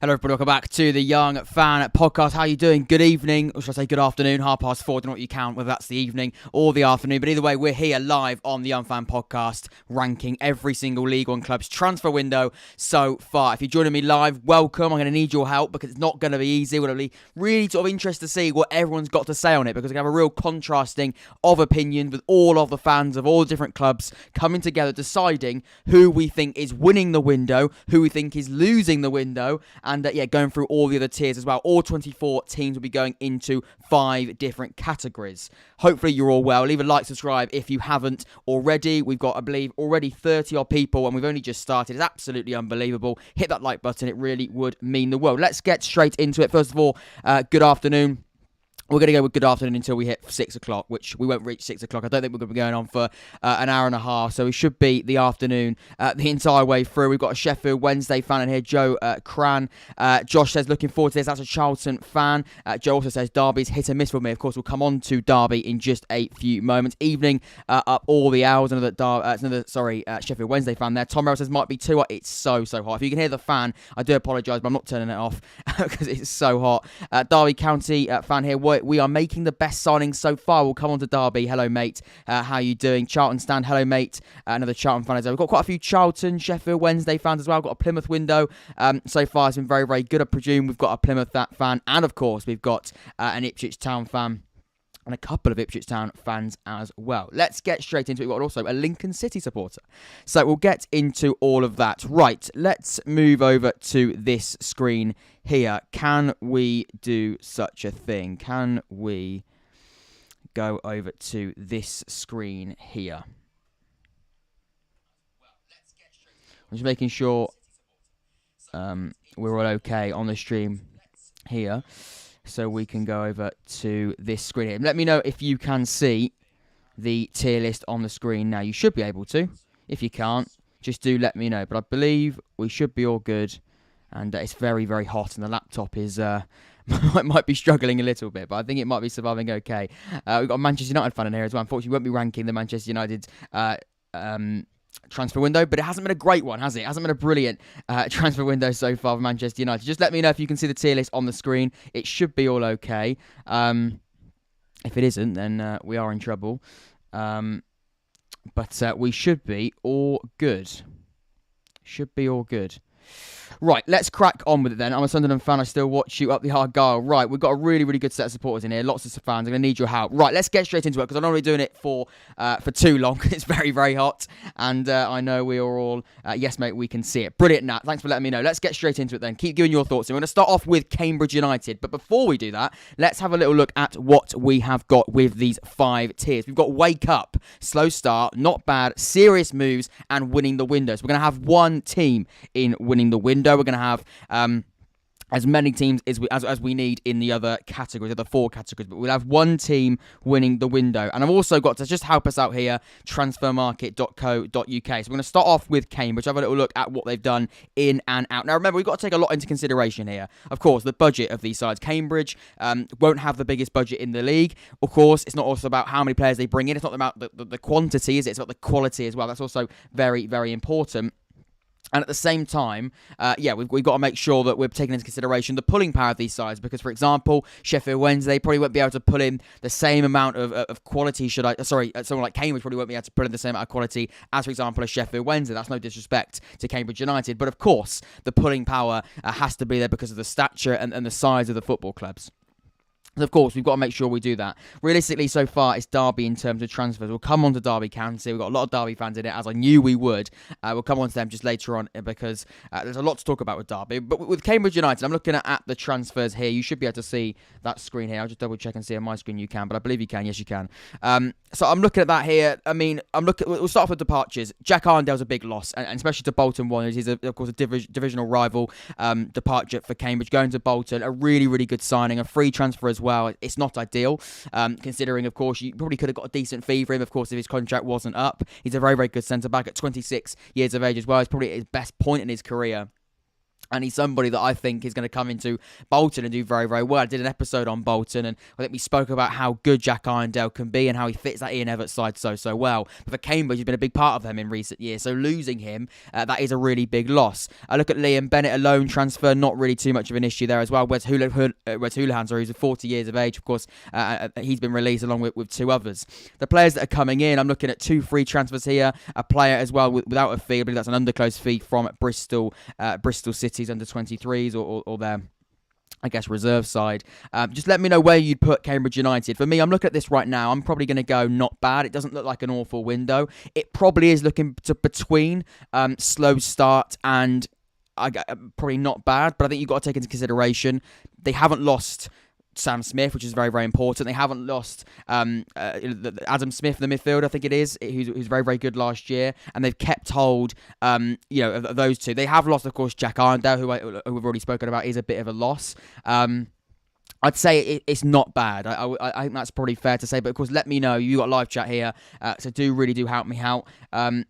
Hello everybody, welcome back to the Young Fan Podcast. How are you doing? Good evening, or should I say good afternoon, 4:30, don't know what you count, whether that's the evening or the afternoon. But either way, we're here live on the Young Fan Podcast, ranking every single League One club's transfer window so far. If you're joining me live, welcome. I'm going to need your help because it's not going to be easy. We're going to be really sort of interested to see what everyone's got to say on it, because we're going to have a real contrasting of opinions with all of the fans of all the different clubs coming together, deciding who we think is winning the window, who we think is losing the window, and going through all the other tiers as well. All 24 teams will be going into 5 different categories. Hopefully you're all well. Leave a like, subscribe if you haven't already. We've got, I believe, already 30 odd people, and we've only just started. It's absolutely unbelievable. Hit that like button. It really would mean the world. Let's get straight into it. First of all, good afternoon. We're going to go with good afternoon until we hit 6 o'clock, which we won't reach 6 o'clock. I don't think we're going to be going on for an hour and a half, so we should be the afternoon the entire way through. We've got a Sheffield Wednesday fan in here, Joe Cran. Josh says, looking forward to this. That's a Charlton fan. Joe also says, Derby's hit and miss for me. Of course, we'll come on to Derby in just a few moments. Evening up all the hours. Sheffield Wednesday fan there. Tom Merrill says, might be too hot. It's so hot. If you can hear the fan, I do apologise, but I'm not turning it off because it's so hot. Derby County fan here. We are making the best signings so far. We'll come on to Derby. Hello, mate. How you doing? Charlton stand. Hello, mate. Another Charlton fan. We've got quite a few Charlton, Sheffield Wednesday fans as well. We've got a Plymouth window. So far, it's been very, very good. I presume we've got a Plymouth fan. And, of course, we've got an Ipswich Town fan. And a couple of Ipswich Town fans as well. Let's get straight into it. We've got also a Lincoln City supporter. So we'll get into all of that. Right, let's move over to this screen here. Can we do such a thing? Can we go over to this screen here? I'm just making sure we're all okay on the stream here. So we can go over to this screen here. Let me know if you can see the tier list on the screen now. You should be able to. If you can't, just do let me know. But I believe we should be all good. And it's very, very hot. And the laptop is might be struggling a little bit. But I think it might be surviving okay. We've got a Manchester United fan in here as well. Unfortunately, we won't be ranking the Manchester United transfer window, but it hasn't been a great one, has it? It hasn't been a brilliant transfer window so far for Manchester United. Just let me know if you can see the tier list on the screen. It should be all okay. If it isn't, then we are in trouble. But we should be all good. Should be all good. Right, let's crack on with it then. I'm a Sunderland fan. I still watch you up the Argyle. Right, we've got a really, really good set of supporters in here. Lots of fans. I'm going to need your help. Right, let's get straight into it because I'm not really doing it for too long. It's very, very hot. And I know we are all, yes, mate, we can see it. Brilliant, Nat. Thanks for letting me know. Let's get straight into it then. Keep giving your thoughts. And we're going to start off with Cambridge United. But before we do that, let's have a little look at what we have got with these 5 tiers. We've got Wake Up, Slow Start, Not Bad, Serious Moves, and Winning the Window. So we're going to have one team in Winning the Window. We're going to have as many teams as we need in the other categories, the 4 categories, but we'll have one team winning the window. And I've also got to just help us out here, transfermarket.co.uk. So we're going to start off with Cambridge, have a little look at what they've done in and out. Now remember, we've got to take a lot into consideration here. Of course, the budget of these sides. Cambridge won't have the biggest budget in the league. Of course, it's not also about how many players they bring in. It's not about the quantity, is it? It's about the quality as well. That's also very, very important. And at the same time, we've got to make sure that we're taking into consideration the pulling power of these sides. Because, for example, Sheffield Wednesday probably won't be able to pull in the same amount of quality. Someone like Cambridge probably won't be able to pull in the same amount of quality as, for example, a Sheffield Wednesday. That's no disrespect to Cambridge United. But, of course, the pulling power has to be there because of the stature and the size of the football clubs. Of course, we've got to make sure we do that. Realistically, so far, it's Derby in terms of transfers. We'll come on to Derby County. We've got a lot of Derby fans in it, as I knew we would. We'll come on to them just later on because there's a lot to talk about with Derby. But with Cambridge United, I'm looking at the transfers here. You should be able to see that screen here. I'll just double check and see on my screen you can, but I believe you can. Yes, you can. So I'm looking at that here. I mean, we'll start off with departures. Jack Arndale's a big loss, and especially to Bolton Wanderers. He's, of course, a divisional rival departure for Cambridge. Going to Bolton, a really, really good signing. A free transfer as well. It's not ideal, considering, of course, you probably could have got a decent fee for him, of course, if his contract wasn't up. He's a very, very good centre-back at 26 years of age as well. He's probably at his best point in his career. And he's somebody that I think is going to come into Bolton and do very, very well. I did an episode on Bolton, and I think we spoke about how good Jack Irondale can be and how he fits that Ian Evatt side so well. But for Cambridge, he's been a big part of them in recent years. So losing him, that is a really big loss. I look at Liam Bennett, a loan transfer, not really too much of an issue there as well. Wes Houlihan, who's 40 years of age, of course, he's been released along with two others. The players that are coming in, I'm looking at 2 free transfers here. A player as well without a fee. I believe that's an underclose fee from Bristol City. Under 23s or their, I guess, reserve side. Just let me know where you'd put Cambridge United. For me, I'm looking at this right now. I'm probably going to go not bad. It doesn't look like an awful window. It probably is looking to between slow start and probably not bad. But I think you've got to take into consideration they haven't lost Sam Smith, which is very, very important. They haven't lost Adam Smith, the midfielder, I think it is, who's very, very good last year, and they've kept hold, of those two. They have lost, of course, Jack Irondale, who we've already spoken about, is a bit of a loss. I'd say it's not bad. I think that's probably fair to say. But of course, let me know. You got live chat here, so do help me out.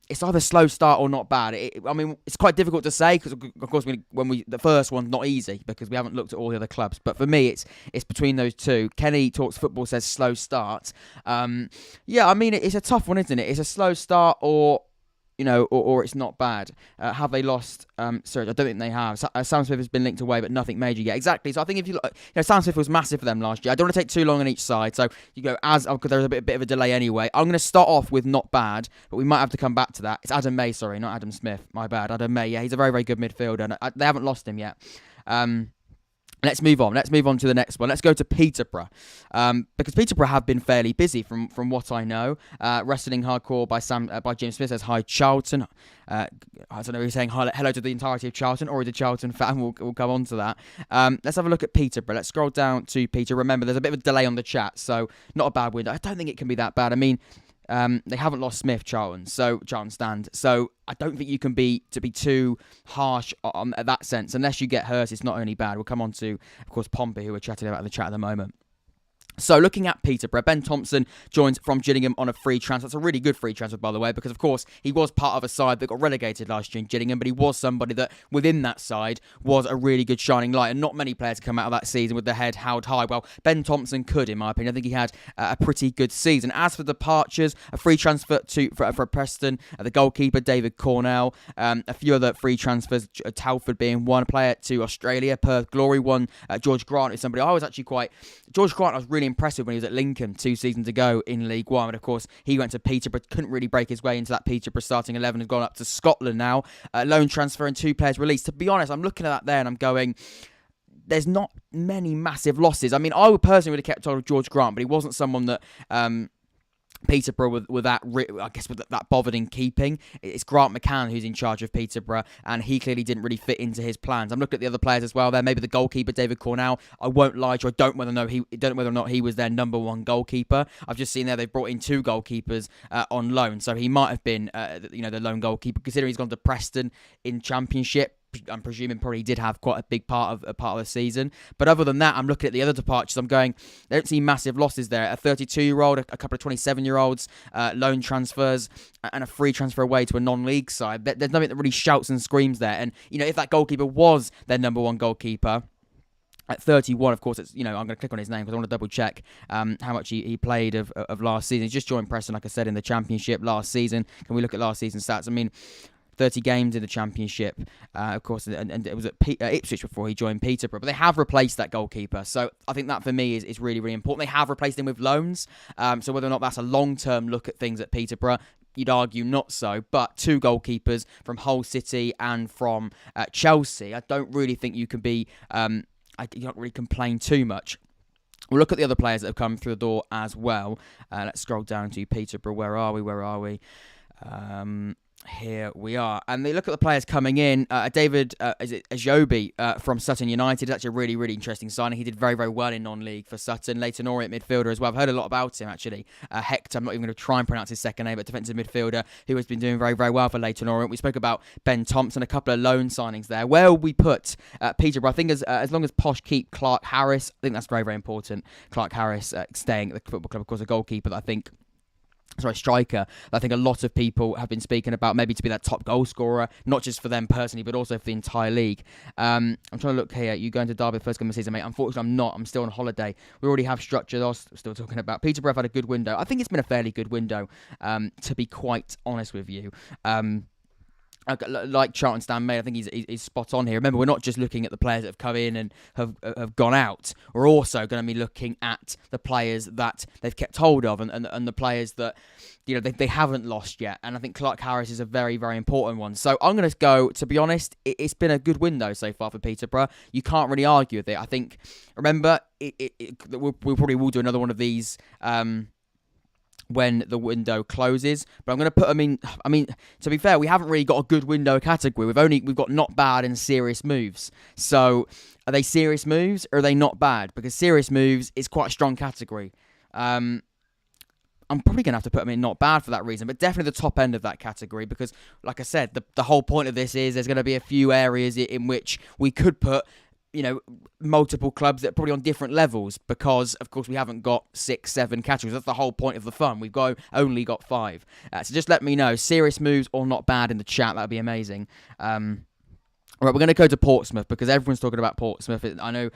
It's either slow start or not bad. It's quite difficult to say because of course the first one's not easy because we haven't looked at all the other clubs. But for me, it's between those two. Kenny Talks Football says slow start. It's a tough one, isn't it? It's a slow start or it's not bad. Have they lost? Sorry, I don't think they have. Sam Smith has been linked away, but nothing major yet. Exactly. So I think if you look, Sam Smith was massive for them last year. I don't want to take too long on each side. So you go because there's a bit of a delay anyway. I'm going to start off with not bad, but we might have to come back to that. It's Adam May, sorry, not Adam Smith. My bad. Adam May. Yeah, he's a very, very good midfielder. And they haven't lost him yet. Let's move on. Let's move on to the next one. Let's go to Peterborough. Because Peterborough have been fairly busy from what I know. Wrestling Hardcore by Jim Smith says, hi, Charlton. I don't know if he's saying hello to the entirety of Charlton or is a Charlton fan. We'll come on to that. Let's have a look at Peterborough. Let's scroll down to Peter. Remember, there's a bit of a delay on the chat, so not a bad window. I don't think it can be that bad. They haven't lost Smith, Charlton stand. So I don't think you can be too harsh on that sense. Unless you get hurt, it's not only bad. We'll come on to, of course, Pompey, who we're chatting about in the chat at the moment. So looking at Peterborough, Ben Thompson joins from Gillingham on a free transfer. That's a really good free transfer, by the way, because, of course, he was part of a side that got relegated last year in Gillingham, but he was somebody that, within that side, was a really good shining light, and not many players come out of that season with their head held high. Well, Ben Thompson could, in my opinion. I think he had a pretty good season. As for departures, a free transfer for Preston, the goalkeeper, David Cornell, a few other free transfers, Telford being one, player to Australia, Perth Glory one, George Grant is somebody George Grant, I was really impressive when he was at Lincoln 2 seasons ago in League One. But of course, he went to Peterborough, couldn't really break his way into that Peterborough starting 11, has gone up to Scotland now. Loan transfer and 2 players released. To be honest, I'm looking at that there and I'm going, there's not many massive losses. I would personally would have kept hold of George Grant, but he wasn't someone that Peterborough with that bothered in keeping. It's Grant McCann who's in charge of Peterborough, and he clearly didn't really fit into his plans. I'm looking at the other players as well there. Maybe the goalkeeper, David Cornell. I won't lie to you, I don't know whether or not he was their number one goalkeeper. I've just seen there they've brought in 2 goalkeepers on loan, so he might have been the lone goalkeeper, considering he's gone to Preston in Championship. I'm presuming probably did have quite a big part of the season. But other than that, I'm looking at the other departures. I'm going, I don't see massive losses there. A 32-year-old, a couple of 27-year-olds, loan transfers, and a free transfer away to a non-league side. There's nothing that really shouts and screams there. And, if that goalkeeper was their number one goalkeeper, at 31, of course, it's I'm going to click on his name because I want to double check how much he played of last season. He's just joined Preston, like I said, in the Championship last season. Can we look at last season's stats? 30 games in the Championship, of course, and it was at Ipswich before he joined Peterborough. But they have replaced that goalkeeper, so I think that for me is really, really important. They have replaced him with loans, so whether or not that's a long-term look at things at Peterborough, you'd argue not so. But 2 goalkeepers from Hull City and from Chelsea, I don't really think you can be. You don't really complain too much. We'll look at the other players that have come through the door as well. Let's scroll down to Peterborough. Where are we? Here we are. And they look at the players coming in. David Ajobi from Sutton United. That's a really, really interesting signing. He did very, very well in non-league for Sutton. Leighton Orient midfielder as well. I've heard a lot about him, actually. Hector, I'm not even going to try and pronounce his second name, but defensive midfielder who has been doing very, very well for Leighton Orient. We spoke about Ben Thompson, a couple of loan signings there. Where will we put Peterborough? I think as long as Posh keep Clark Harris, I think that's very, very important. Clark Harris staying at the football club, of course, a goalkeeper that I think striker. I think a lot of people have been speaking about maybe to be that top goal scorer, not just for them personally, but also for the entire league. I'm trying to look here. You going to Derby the first game of the season, mate? Unfortunately, I'm not. I'm still on holiday. We already have structure. I was still talking about Peterborough have had a good window. I think it's been a fairly good window, to be quite honest with you. Like Charlton Stan made, I think he's spot on here. Remember, we're not just looking at the players that have come in and have gone out. We're also going to be looking at the players that they've kept hold of and the players that they haven't lost yet. And I think Clark Harris is a very, very important one. So I'm going to go, to be honest, it's been a good window so far for Peterborough. You can't really argue with it. I think, remember, we probably will do another one of these when the window closes, but I'm going to put. I mean, to be fair, we haven't really got a good window category. We've got not bad and serious moves. So, are they serious moves or are they not bad? Because serious moves is quite a strong category. I'm probably going to have to put them in not bad for that reason, but definitely the top end of that category because, like I said, the whole point of this is there's going to be a few areas in which we could put multiple clubs that are probably on different levels because, of course, we haven't got 6, 7 categories. That's the whole point of the fun. We've only got 5. So just let me know, serious moves or not bad in the chat. That would be amazing. Right, we're going to go to Portsmouth because everyone's talking about Portsmouth. I know,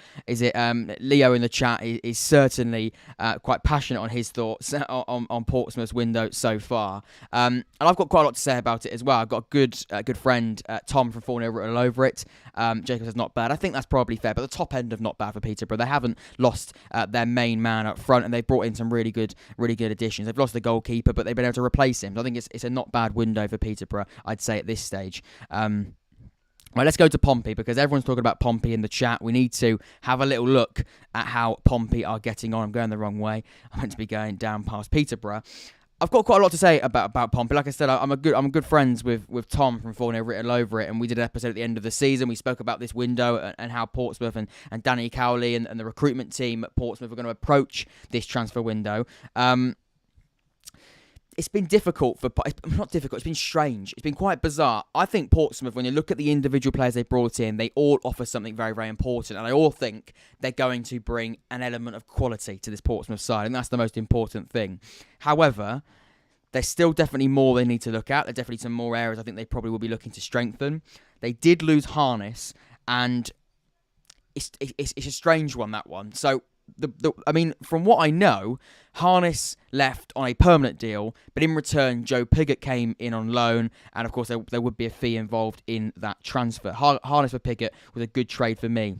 Leo in the chat is certainly quite passionate on his thoughts on Portsmouth's window so far. And I've got quite a lot to say about it as well. I've got a good friend, Tom from 4-0 written all over it. Jacob says not bad. I think that's probably fair, but the top end of not bad for Peterborough. They haven't lost their main man up front, and they've brought in some really good additions. They've lost the goalkeeper, but they've been able to replace him. So I think it's a not bad window for Peterborough, I'd say, at this stage. Right, let's go to Pompey because everyone's talking about Pompey in the chat. We need to have a little look at how Pompey are getting on. I'm going the wrong way. I'm meant to be going down past Peterborough. I've got quite a lot to say about Pompey. Like I said, I'm good friends with Tom from 4-0 written all over it, and we did an episode at the end of the season. We spoke about this window and how Portsmouth and Danny Cowley and the recruitment team at Portsmouth are going to approach this transfer window. It's been difficult not difficult, it's been strange. It's been quite bizarre. I think Portsmouth, when you look at the individual players they brought in, they all offer something very, very important. And I all think they're going to bring an element of quality to this Portsmouth side. And that's the most important thing. However, there's still definitely more they need to look at. There's definitely some more areas I think they probably will be looking to strengthen. They did lose Harness, and it's a strange one, that one. So, from what I know, Harness left on a permanent deal, but in return, Joe Pigott came in on loan, and of course, there would be a fee involved in that transfer. Harness for Pigott was a good trade for me.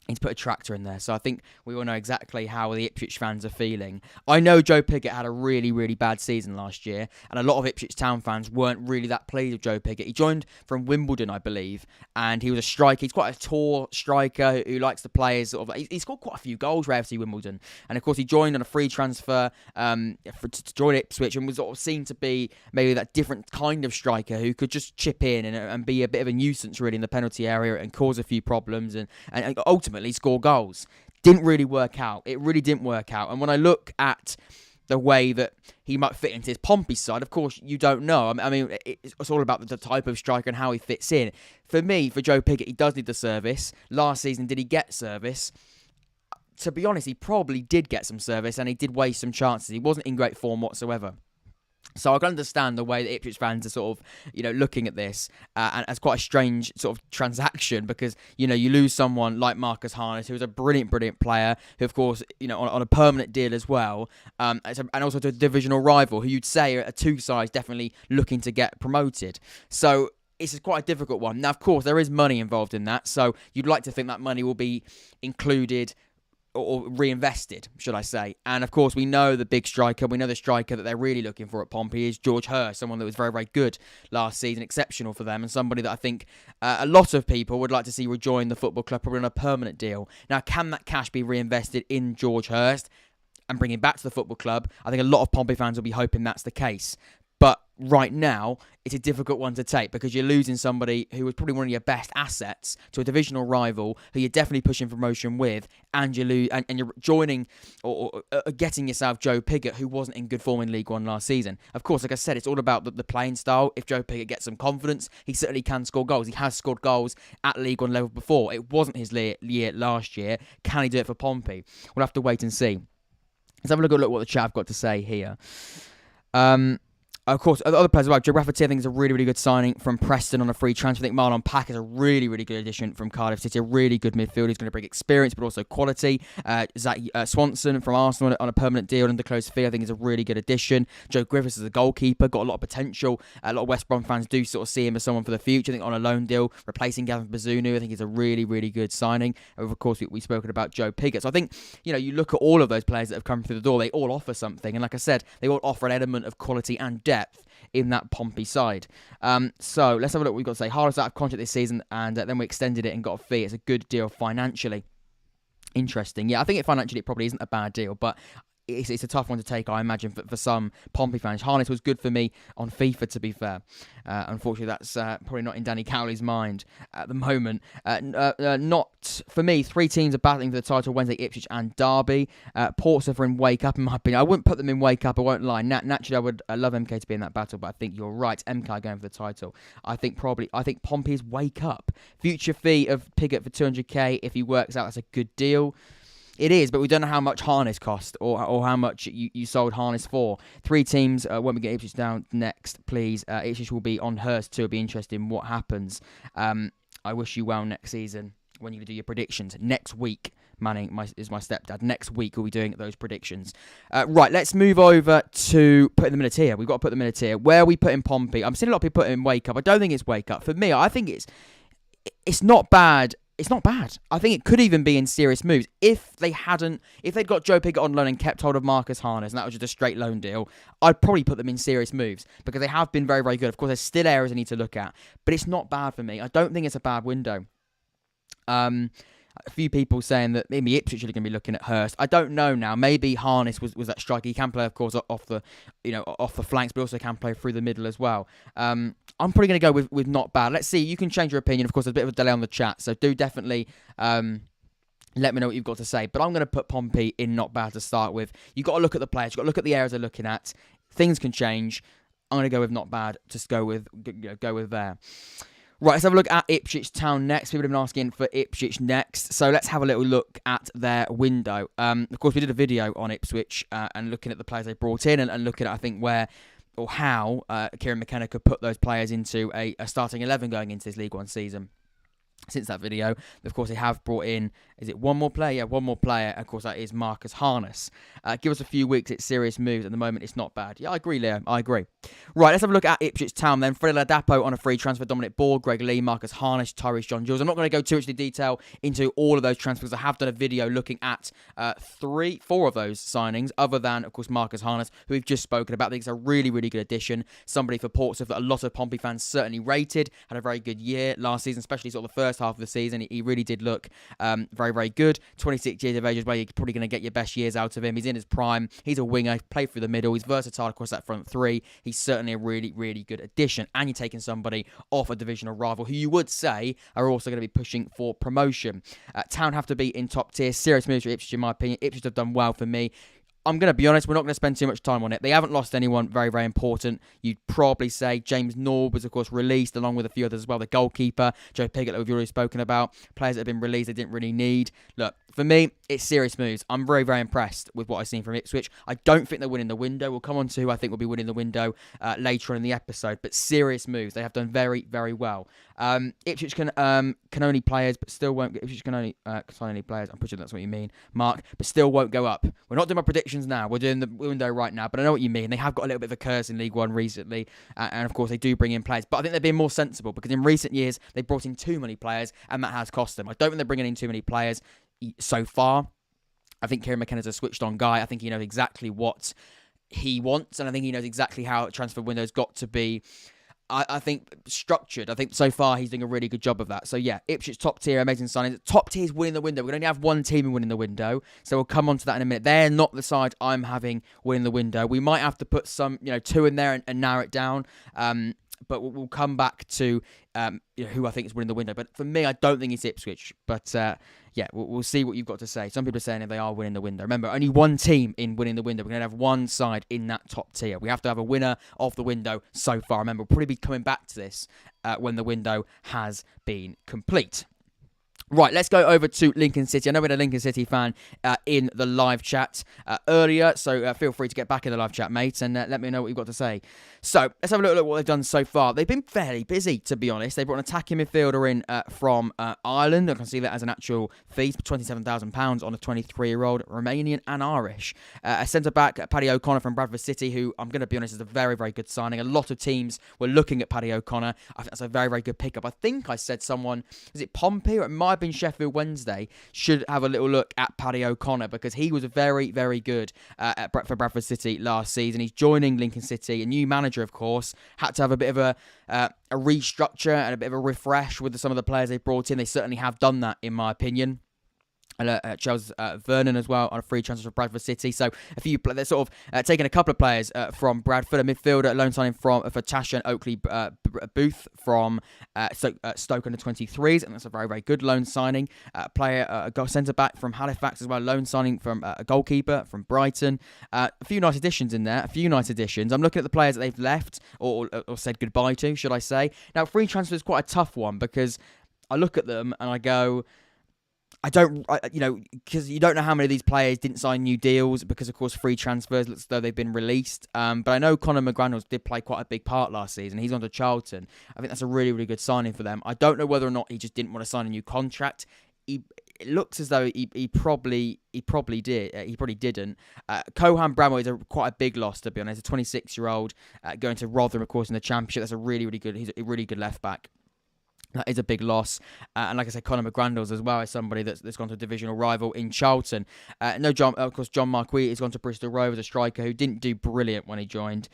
He's put a tractor in there, so I think we all know exactly how the Ipswich fans are feeling. I know Joe Pigott had a really, really bad season last year, and a lot of Ipswich Town fans weren't really that pleased with Joe Pigott. He joined from Wimbledon, I believe, and he was a striker. He's quite a tall striker who likes to play. He scored quite a few goals for AFC Wimbledon, and of course he joined on a free transfer to join Ipswich, and was sort of seen to be maybe that different kind of striker who could just chip in and be a bit of a nuisance really in the penalty area and cause a few problems and ultimately score goals. Didn't really work out. It really didn't work out. And when I look at the way that he might fit into his Pompey side, of course, you don't know. I mean, it's all about the type of striker and how he fits in. For me, for Joe Pigott, he does need the service. Last season, did he get service? To be honest, he probably did get some service and he did waste some chances. He wasn't in great form whatsoever. So I can understand the way that Ipswich fans are sort of, looking at this and as quite a strange sort of transaction because, you lose someone like Marcus Harness, who was a brilliant, brilliant player, who, of course, on a permanent deal as well, and also to a divisional rival, who you'd say are two sides definitely looking to get promoted. So it's quite a difficult one. Now, of course, there is money involved in that, so you'd like to think that money will be included or reinvested, should I say. And of course, we know the big striker, we know the striker that they're really looking for at Pompey is George Hurst, someone that was very, very good last season, exceptional for them, and somebody that I think a lot of people would like to see rejoin the football club, probably on a permanent deal. Now, can that cash be reinvested in George Hurst and bring him back to the football club? I think a lot of Pompey fans will be hoping that's the case. But right now, it's a difficult one to take because you're losing somebody who was probably one of your best assets to a divisional rival who you're definitely pushing promotion with, and you're joining or getting yourself Joe Pigott, who wasn't in good form in League One last season. Of course, like I said, it's all about the playing style. If Joe Pigott gets some confidence, he certainly can score goals. He has scored goals at League One level before. It wasn't his year last year. Can he do it for Pompey? We'll have to wait and see. Let's have a look at what the chat have got to say here. Of course, other players as well. Joe Rafferty, I think, is a really, really good signing from Preston on a free transfer. I think Marlon Pack is a really, really good addition from Cardiff City. A really good midfielder. He's going to bring experience, but also quality. Zach Swanson from Arsenal on a permanent deal under close fee, I think, is a really good addition. Joe Griffiths is a goalkeeper, got a lot of potential. A lot of West Brom fans do sort of see him as someone for the future. I think on a loan deal, replacing Gavin Bazunu, I think is a really, really good signing. Of course, we've spoken about Joe Pigott. So I think, you look at all of those players that have come through the door, they all offer something. And like I said, they all offer an element of quality and depth in that Pompey side. So let's have a look what we've got to say. Harless out of contract this season, and then we extended it and got a fee. It's a good deal financially. Interesting. Yeah, I think financially it probably isn't a bad deal, but it's a tough one to take, I imagine, for some Pompey fans. Harness was good for me on FIFA, to be fair. Unfortunately, that's probably not in Danny Cowley's mind at the moment. Not for me. 3 teams are battling for the title: Wednesday, Ipswich, and Derby. Portsmouth are in wake up, in my opinion. I wouldn't put them in wake up, I won't lie. Naturally, I would love MK to be in that battle, but I think you're right. MK going for the title. I think Pompey is wake up. Future fee of Pigott for 200k. If he works out, that's a good deal. It is, but we don't know how much Harness cost or how much you sold Harness for. 3 teams, when we get Ipswich down next, please. Ipswich will be on Hurst too. It'll be interesting what happens. I wish you well next season when you do your predictions. Next week, Manning is my stepdad. Next week we'll be doing those predictions. Right, let's move over to putting them in a tier. We've got to put them in a tier. Where are we putting Pompey? I'm seeing a lot of people put in Wake Up. I don't think it's Wake Up. For me, I think it's not bad. It's not bad. I think it could even be in serious moves. If they'd got Joe Pigott on loan and kept hold of Marcus Harness, and that was just a straight loan deal, I'd probably put them in serious moves because they have been very, very good. Of course, there's still areas I need to look at, but it's not bad for me. I don't think it's a bad window. A few people saying that maybe Ipswich are going to be looking at Hurst. I don't know now. Maybe Harness was that striker. He can play, of course, off the flanks, but also can play through the middle as well. I'm probably going to go with not bad. Let's see. You can change your opinion. Of course, there's a bit of a delay on the chat, so do definitely let me know what you've got to say. But I'm going to put Pompey in not bad to start with. You've got to look at the players. You've got to look at the areas they're looking at. Things can change. I'm going to go with not bad. Just go with there. Right, let's have a look at Ipswich Town next. People have been asking for Ipswich next. So let's have a little look at their window. Of course, we did a video on Ipswich and looking at the players they brought in and looking at, I think, where or how Kieran McKenna could put those players into a starting 11 going into this League One season. Since that video, of course, they have brought in, is it one more player? Yeah, one more player. Of course, that is Marcus Harness. Give us a few weeks, it's serious moves. At the moment, it's not bad. Yeah, I agree, Leo. I agree. Right, let's have a look at Ipswich Town then. Freddie Ladapo on a free transfer. Dominic Ball, Greg Lee, Marcus Harness, Tyrese John Jules. I'm not going to go too much into detail into all of those transfers. I have done a video looking at 4 of those signings, other than, of course, Marcus Harness, who we've just spoken about. I think it's a really, really good addition. Somebody for Portsmouth that a lot of Pompey fans certainly rated. Had a very good year last season, especially sort of the first half of the season. He really did look very, very good. 26 years of age is where you're probably going to get your best years out of him. He's in his prime. He's a winger. He's played through the middle. He's versatile across that front 3. He's certainly a really, really good addition. And you're taking somebody off a divisional rival who you would say are also going to be pushing for promotion. Town have to be in top tier. Serious moves for Ipswich, in my opinion. Ipswich have done well for me. I'm going to be honest, we're not going to spend too much time on it. They haven't lost anyone very, very important. You'd probably say James Norwood was, of course, released along with a few others as well. The goalkeeper, Joe Pigott, that we've already spoken about. Players that have been released they didn't really need. Look, for me, it's serious moves. I'm very, very impressed with what I've seen from Ipswich. I don't think they're winning the window. We'll come on to who I think will be winning the window later on in the episode. But serious moves. They have done very, very well. Ipswich can only players, but still won't. Ipswich can only sign any players. I'm pretty sure that's what you mean, Mark. But still won't go up. We're not doing my predictions now. We're doing the window right now. But I know what you mean. They have got a little bit of a curse in League One recently, and of course they do bring in players. But I think they're being more sensible because in recent years they brought in too many players, and that has cost them. I don't think they're bringing in too many players so far. I think Kieran McKenna's a switched-on guy. I think he knows exactly what he wants, and I think he knows exactly how a transfer window's got to be. I think structured. I think so far he's doing a really good job of that. So yeah, Ipswich top tier, amazing signings. Top tier is winning the window. We only have one team winning the window, so we'll come on to that in a minute. They're not the side I'm having winning the window. We might have to put some, 2 in there and narrow it down. But we'll come back to who I think is winning the window. But for me, I don't think it's Ipswich. But yeah, we'll see what you've got to say. Some people are saying that they are winning the window. Remember, only one team in winning the window. We're going to have one side in that top tier. We have to have a winner of the window so far. Remember, we'll probably be coming back to this when the window has been complete. Right, let's go over to Lincoln City. I know we had a Lincoln City fan in the live chat earlier, so feel free to get back in the live chat, mate, and let me know what you've got to say. So, let's have a look at what they've done so far. They've been fairly busy, to be honest. They brought an attacking midfielder in from Ireland. I can see that as an actual fee, £27,000 on a 23-year-old Romanian and Irish. A centre-back, Paddy O'Connor from Bradford City, who, I'm going to be honest, is a very, very good signing. A lot of teams were looking at Paddy O'Connor. I think that's a very, very good pickup. I think I said someone, is it Pompey, or it might have been Sheffield Wednesday, should have a little look at Paddy O'Connor, because he was very, very good for Bradford City last season. He's joining Lincoln City, a new manager, of course, had to have a bit of a restructure and a bit of a refresh with some of the players they brought in. They certainly have done that, in my opinion. Charles Vernon as well on a free transfer from Bradford City. So a few they're sort of taking a couple of players from Bradford, a midfielder, a loan signing for Tasha and Oakley Booth from Stoke under 23s, and that's a very, very good loan signing. A centre back from Halifax as well, loan signing from a goalkeeper from Brighton. A few nice additions in there. I'm looking at the players that they've left or said goodbye to, should I say. Now, free transfer is quite a tough one, because I look at them and I go, because you don't know how many of these players didn't sign new deals because, of course, free transfers looks as though they've been released. But I know Conor McGranagh's did play quite a big part last season. He's on to Charlton. I think that's a really, really good signing for them. I don't know whether or not he just didn't want to sign a new contract. It looks as though he probably did. He probably didn't. Cohan Bramwell is quite a big loss, to be honest. A 26-year-old going to Rotherham, of course, in the Championship. That's a really, really good. He's a really good left back. That is a big loss. And like I said, Conor McGranagh's as well is somebody that's gone to a divisional rival in Charlton. John Marquis has gone to Bristol Rovers, a striker who didn't do brilliant when he joined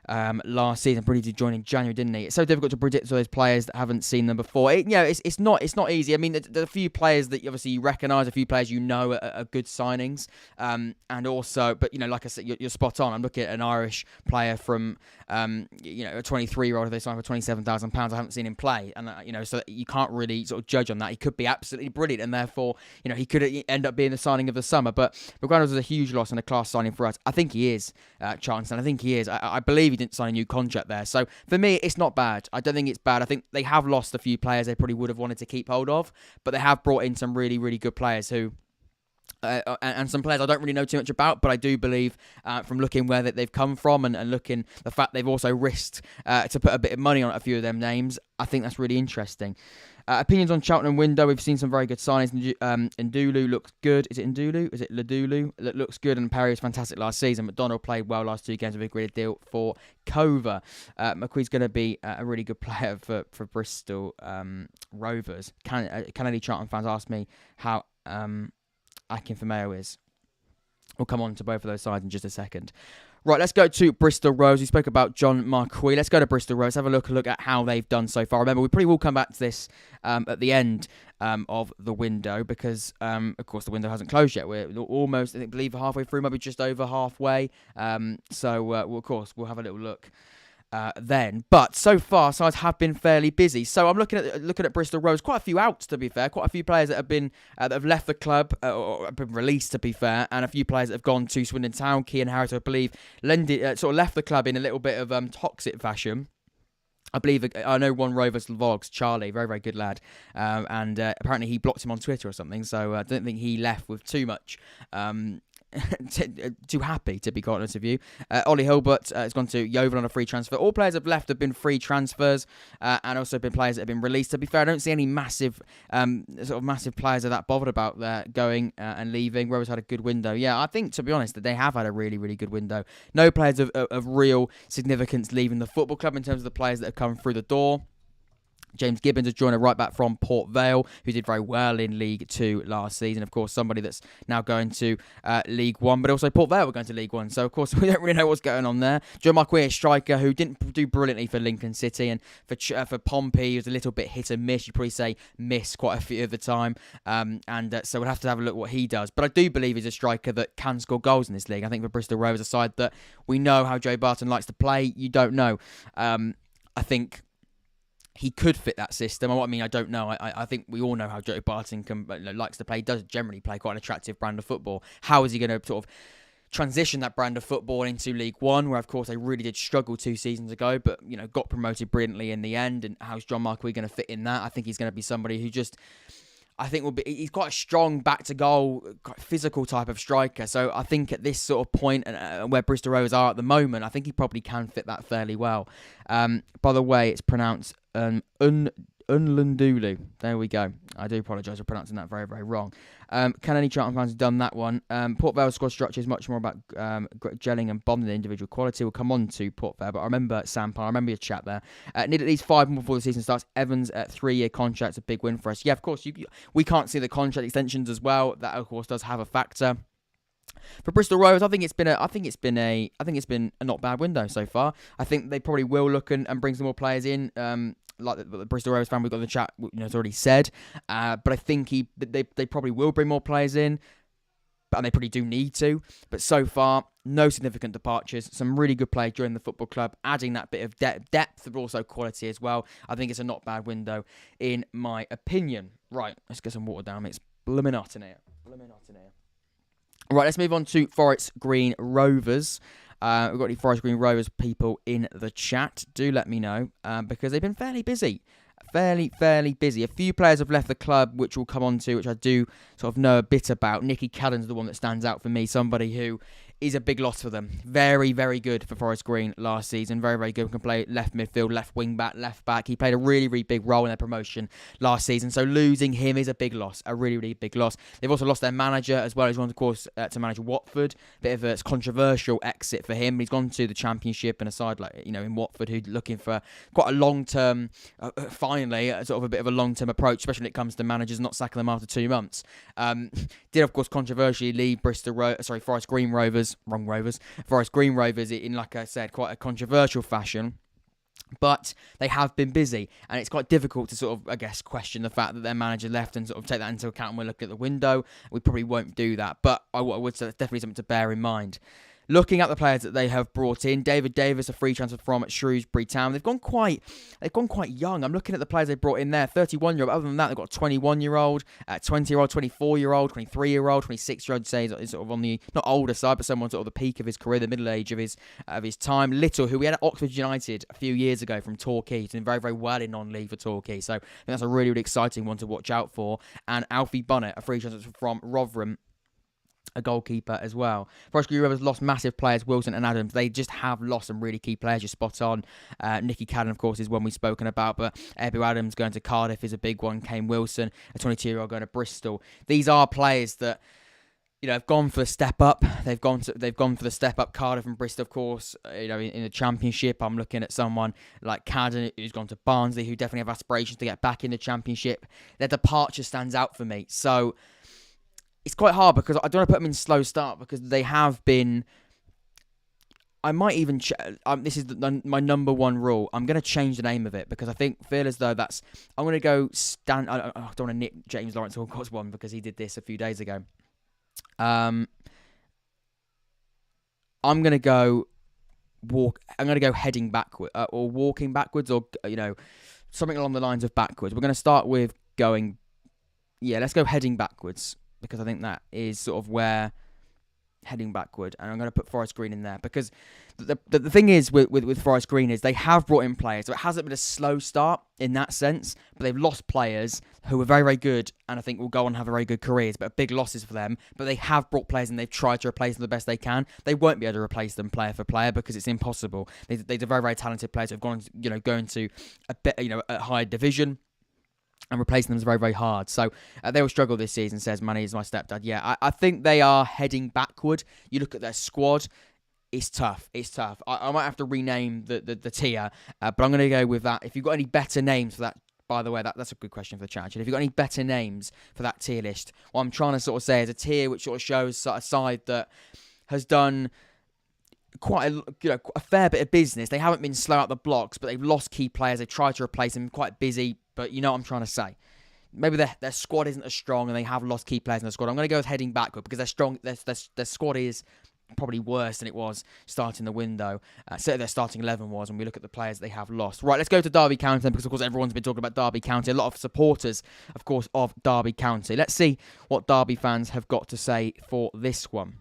last season. Pretty did join in January, didn't he? It's so difficult to predict those players that haven't seen them before. It's not easy. I mean, there's a few players that obviously you recognise, a few players you know are good signings, and also, but like I said, you're spot on. I'm looking at an Irish player from a 23-year-old they signed for £27,000. I haven't seen him play, and so you can't really sort of judge on that. He could be absolutely brilliant, and therefore he could end up being the signing of the summer. But McGranagh's was a huge loss and a class signing for us. I think he is, Charlton. I think he is. I believe he didn't sign a new contract there. So for me, it's not bad. I don't think it's bad. I think they have lost a few players they probably would have wanted to keep hold of, but they have brought in some really, really good players who and some players I don't really know too much about, but I do believe from looking where they've come from and looking the fact they've also risked to put a bit of money on a few of them names, I think that's really interesting. Opinions on Cheltenham window. We've seen some very good signings. Ndulu looks good. Is it Ndulu? Is it Ladulu? That looks good. And Perry was fantastic last season. McDonald played well last 2 games with a great deal for Cova. McQueen's going to be a really good player for Bristol Rovers. Canady Charlton fans ask me how Akinfenmayo is. We'll come on to both of those sides in just a second. Right, let's go to Bristol Rovers. We spoke about John Marquis. Let's go to Bristol Rovers. Have a look at how they've done so far. Remember, we probably will come back to this at the end of the window because, of course, the window hasn't closed yet. We're almost, I believe, halfway through, maybe just over halfway. Of course, we'll have a little look then. But so far, sides have been fairly busy. So I'm looking at Bristol Rovers. Quite a few outs, to be fair. Quite a few players that have been that have left the club or have been released, to be fair, and a few players that have gone to Swindon Town. Kean Harris, I believe, sort of left the club in a little bit of toxic fashion. I know one Rovers vlogs, Charlie, very, very good lad, and apparently he blocked him on Twitter or something. So I don't think he left with too much. Too happy, to be quite honest with you. Ollie Hilbert has gone to Yeovil on a free transfer. All players have left have been free transfers, and also been players that have been released. To be fair, I don't see any massive players are that bothered about going and leaving. Rovers had a good window. Yeah, I think, to be honest, that they have had a really, really good window. No players of real significance leaving the football club in terms of the players that have come through the door. James Gibbons has joined a right back from Port Vale, who did very well in League 2 last season. Of course, somebody that's now going to League 1, but also Port Vale were going to League 1. So, of course, we don't really know what's going on there. John Marquis, a striker who didn't do brilliantly for Lincoln City, and for Pompey, he was a little bit hit and miss. You'd probably say miss quite a few of the time. So we'll have to have a look what he does. But I do believe he's a striker that can score goals in this league. I think for Bristol Rovers, a side that we know how Joe Barton likes to play. You don't know. I think he could fit that system. I don't know. I think we all know how Joe Barton likes to play. He does generally play quite an attractive brand of football. How is he going to sort of transition that brand of football into League One, where, of course, they really did struggle 2 seasons ago, but, got promoted brilliantly in the end? And how's John Marquis going to fit in that? I think he's going to be somebody who just... I think he's quite a strong back to goal, quite physical type of striker. So I think at this sort of point where Bristol Rovers are at the moment, I think he probably can fit that fairly well. By the way, it's pronounced Unlundulu. There we go. I do apologise for pronouncing that very, very wrong. Can any Charlton fans have done that one? Port Vale's squad structure is much more about gelling and bonding than individual quality. We'll come on to Port Vale, but I remember Sampa, I remember your chat there. Need at least 5 more before the season starts. Evans at 3-year contract's a big win for us. Yeah, of course, we can't see the contract extensions as well. That of course does have a factor. For Bristol Rovers, I think it's been a not bad window so far. I think they probably will look and bring some more players in. Like the Bristol Rovers fan we've got in the chat, has already said. But I think they probably will bring more players in, and they probably do need to. But so far, no significant departures. Some really good play during the football club, adding that bit of depth, but also quality as well. I think it's a not bad window, in my opinion. Right, let's get some water down. It's blooming hot in here. Right, let's move on to Forest Green Rovers. We've got any Forest Green Rovers people in the chat. Do let me know, because they've been fairly busy. Fairly busy. A few players have left the club, which we'll come on to, which I do sort of know a bit about. Nikki Kaden's the one that stands out for me, somebody who is a big loss for them. Very, very good for Forest Green last season. Very, very good. Can play left midfield, left wing back, left back. He played a really, really big role in their promotion last season. So losing him is a big loss. A really, really big loss. They've also lost their manager as well. He's gone, of course, to manage Watford. Bit of a controversial exit for him. He's gone to the Championship and a side like, in Watford, who's looking for quite a long-term, finally, sort of a bit of a long-term approach, especially when it comes to managers not sacking them after 2 months. Did, of course, controversially leave Forest Green Rovers. Forest Green Rovers in, like I said, quite a controversial fashion. But they have been busy, and it's quite difficult to sort of, I guess, question the fact that their manager left and sort of take that into account when we look at the window. We probably won't do that, but I would say that's definitely something to bear in mind. Looking at the players that they have brought in, David Davis, a free transfer from Shrewsbury Town. They've gone quite young. I'm looking at the players they brought in there. 31-year-old. Other than that, they've got a 21-year-old, 20-year-old, 24-year-old, 23-year-old, 26-year-old. Say is sort of on the not older side, but someone sort of the peak of his career, the middle age of his time. Little, who we had at Oxford United a few years ago from Torquay, he's doing very, very well in non-league for Torquay. So I think that's a really, really exciting one to watch out for. And Alfie Bonnet, a free transfer from Rotherham, a goalkeeper as well. Forest Green Rovers lost massive players, Wilson and Adams. They just have lost some really key players. You're spot on. Nikki Kaden, of course, is one we've spoken about, but Ebu Adams going to Cardiff is a big one. Kane Wilson, a 22-year-old going to Bristol. These are players that have gone for the step up. They've gone for the step up. Cardiff and Bristol, of course, in the Championship. I'm looking at someone like Kaden, who's gone to Barnsley, who definitely have aspirations to get back in the Championship. Their departure stands out for me. So it's quite hard because I don't want to put them in slow start because they have been. I might even. This is my number one rule. I'm going to change the name of it because I feel as though that's. I'm going to go stand. I don't want to nick James Lawrence Hallcott's one because he did this a few days ago. I'm going to go walk. I'm going to go heading backward or walking backwards or something along the lines of backwards. We're going to start with going. Yeah, let's go heading backwards. Because I think that is sort of where heading backward, and I'm going to put Forest Green in there because the thing is with Forest Green is they have brought in players, so it hasn't been a slow start in that sense, but they've lost players who are very, very good and I think will go on and have very good careers, but big losses for them. But they have brought players and they've tried to replace them the best they can. They won't be able to replace them player for player because it's impossible. They're very, very talented players who have gone, going to a bit, a higher division. And replacing them is very, very hard. So they will struggle this season, says Manny is my stepdad. Yeah, I think they are heading backward. You look at their squad, it's tough. I might have to rename the tier, but I'm going to go with that. If you've got any better names for that, by the way, that's a good question for the chat. If you've got any better names for that tier list, what I'm trying to sort of say is a tier which sort of shows a side that has done quite a fair bit of business. They haven't been slow out the blocks, but they've lost key players. They've tried to replace them, quite busy. But you know what I'm trying to say. Maybe their squad isn't as strong and they have lost key players in the squad. I'm going to go with heading backward because they're strong. Their squad is probably worse than it was starting the window. So their starting 11 was, and we look at the players they have lost. Right, let's go to Derby County then, because of course everyone's been talking about Derby County. A lot of supporters, of course, of Derby County. Let's see what Derby fans have got to say for this one.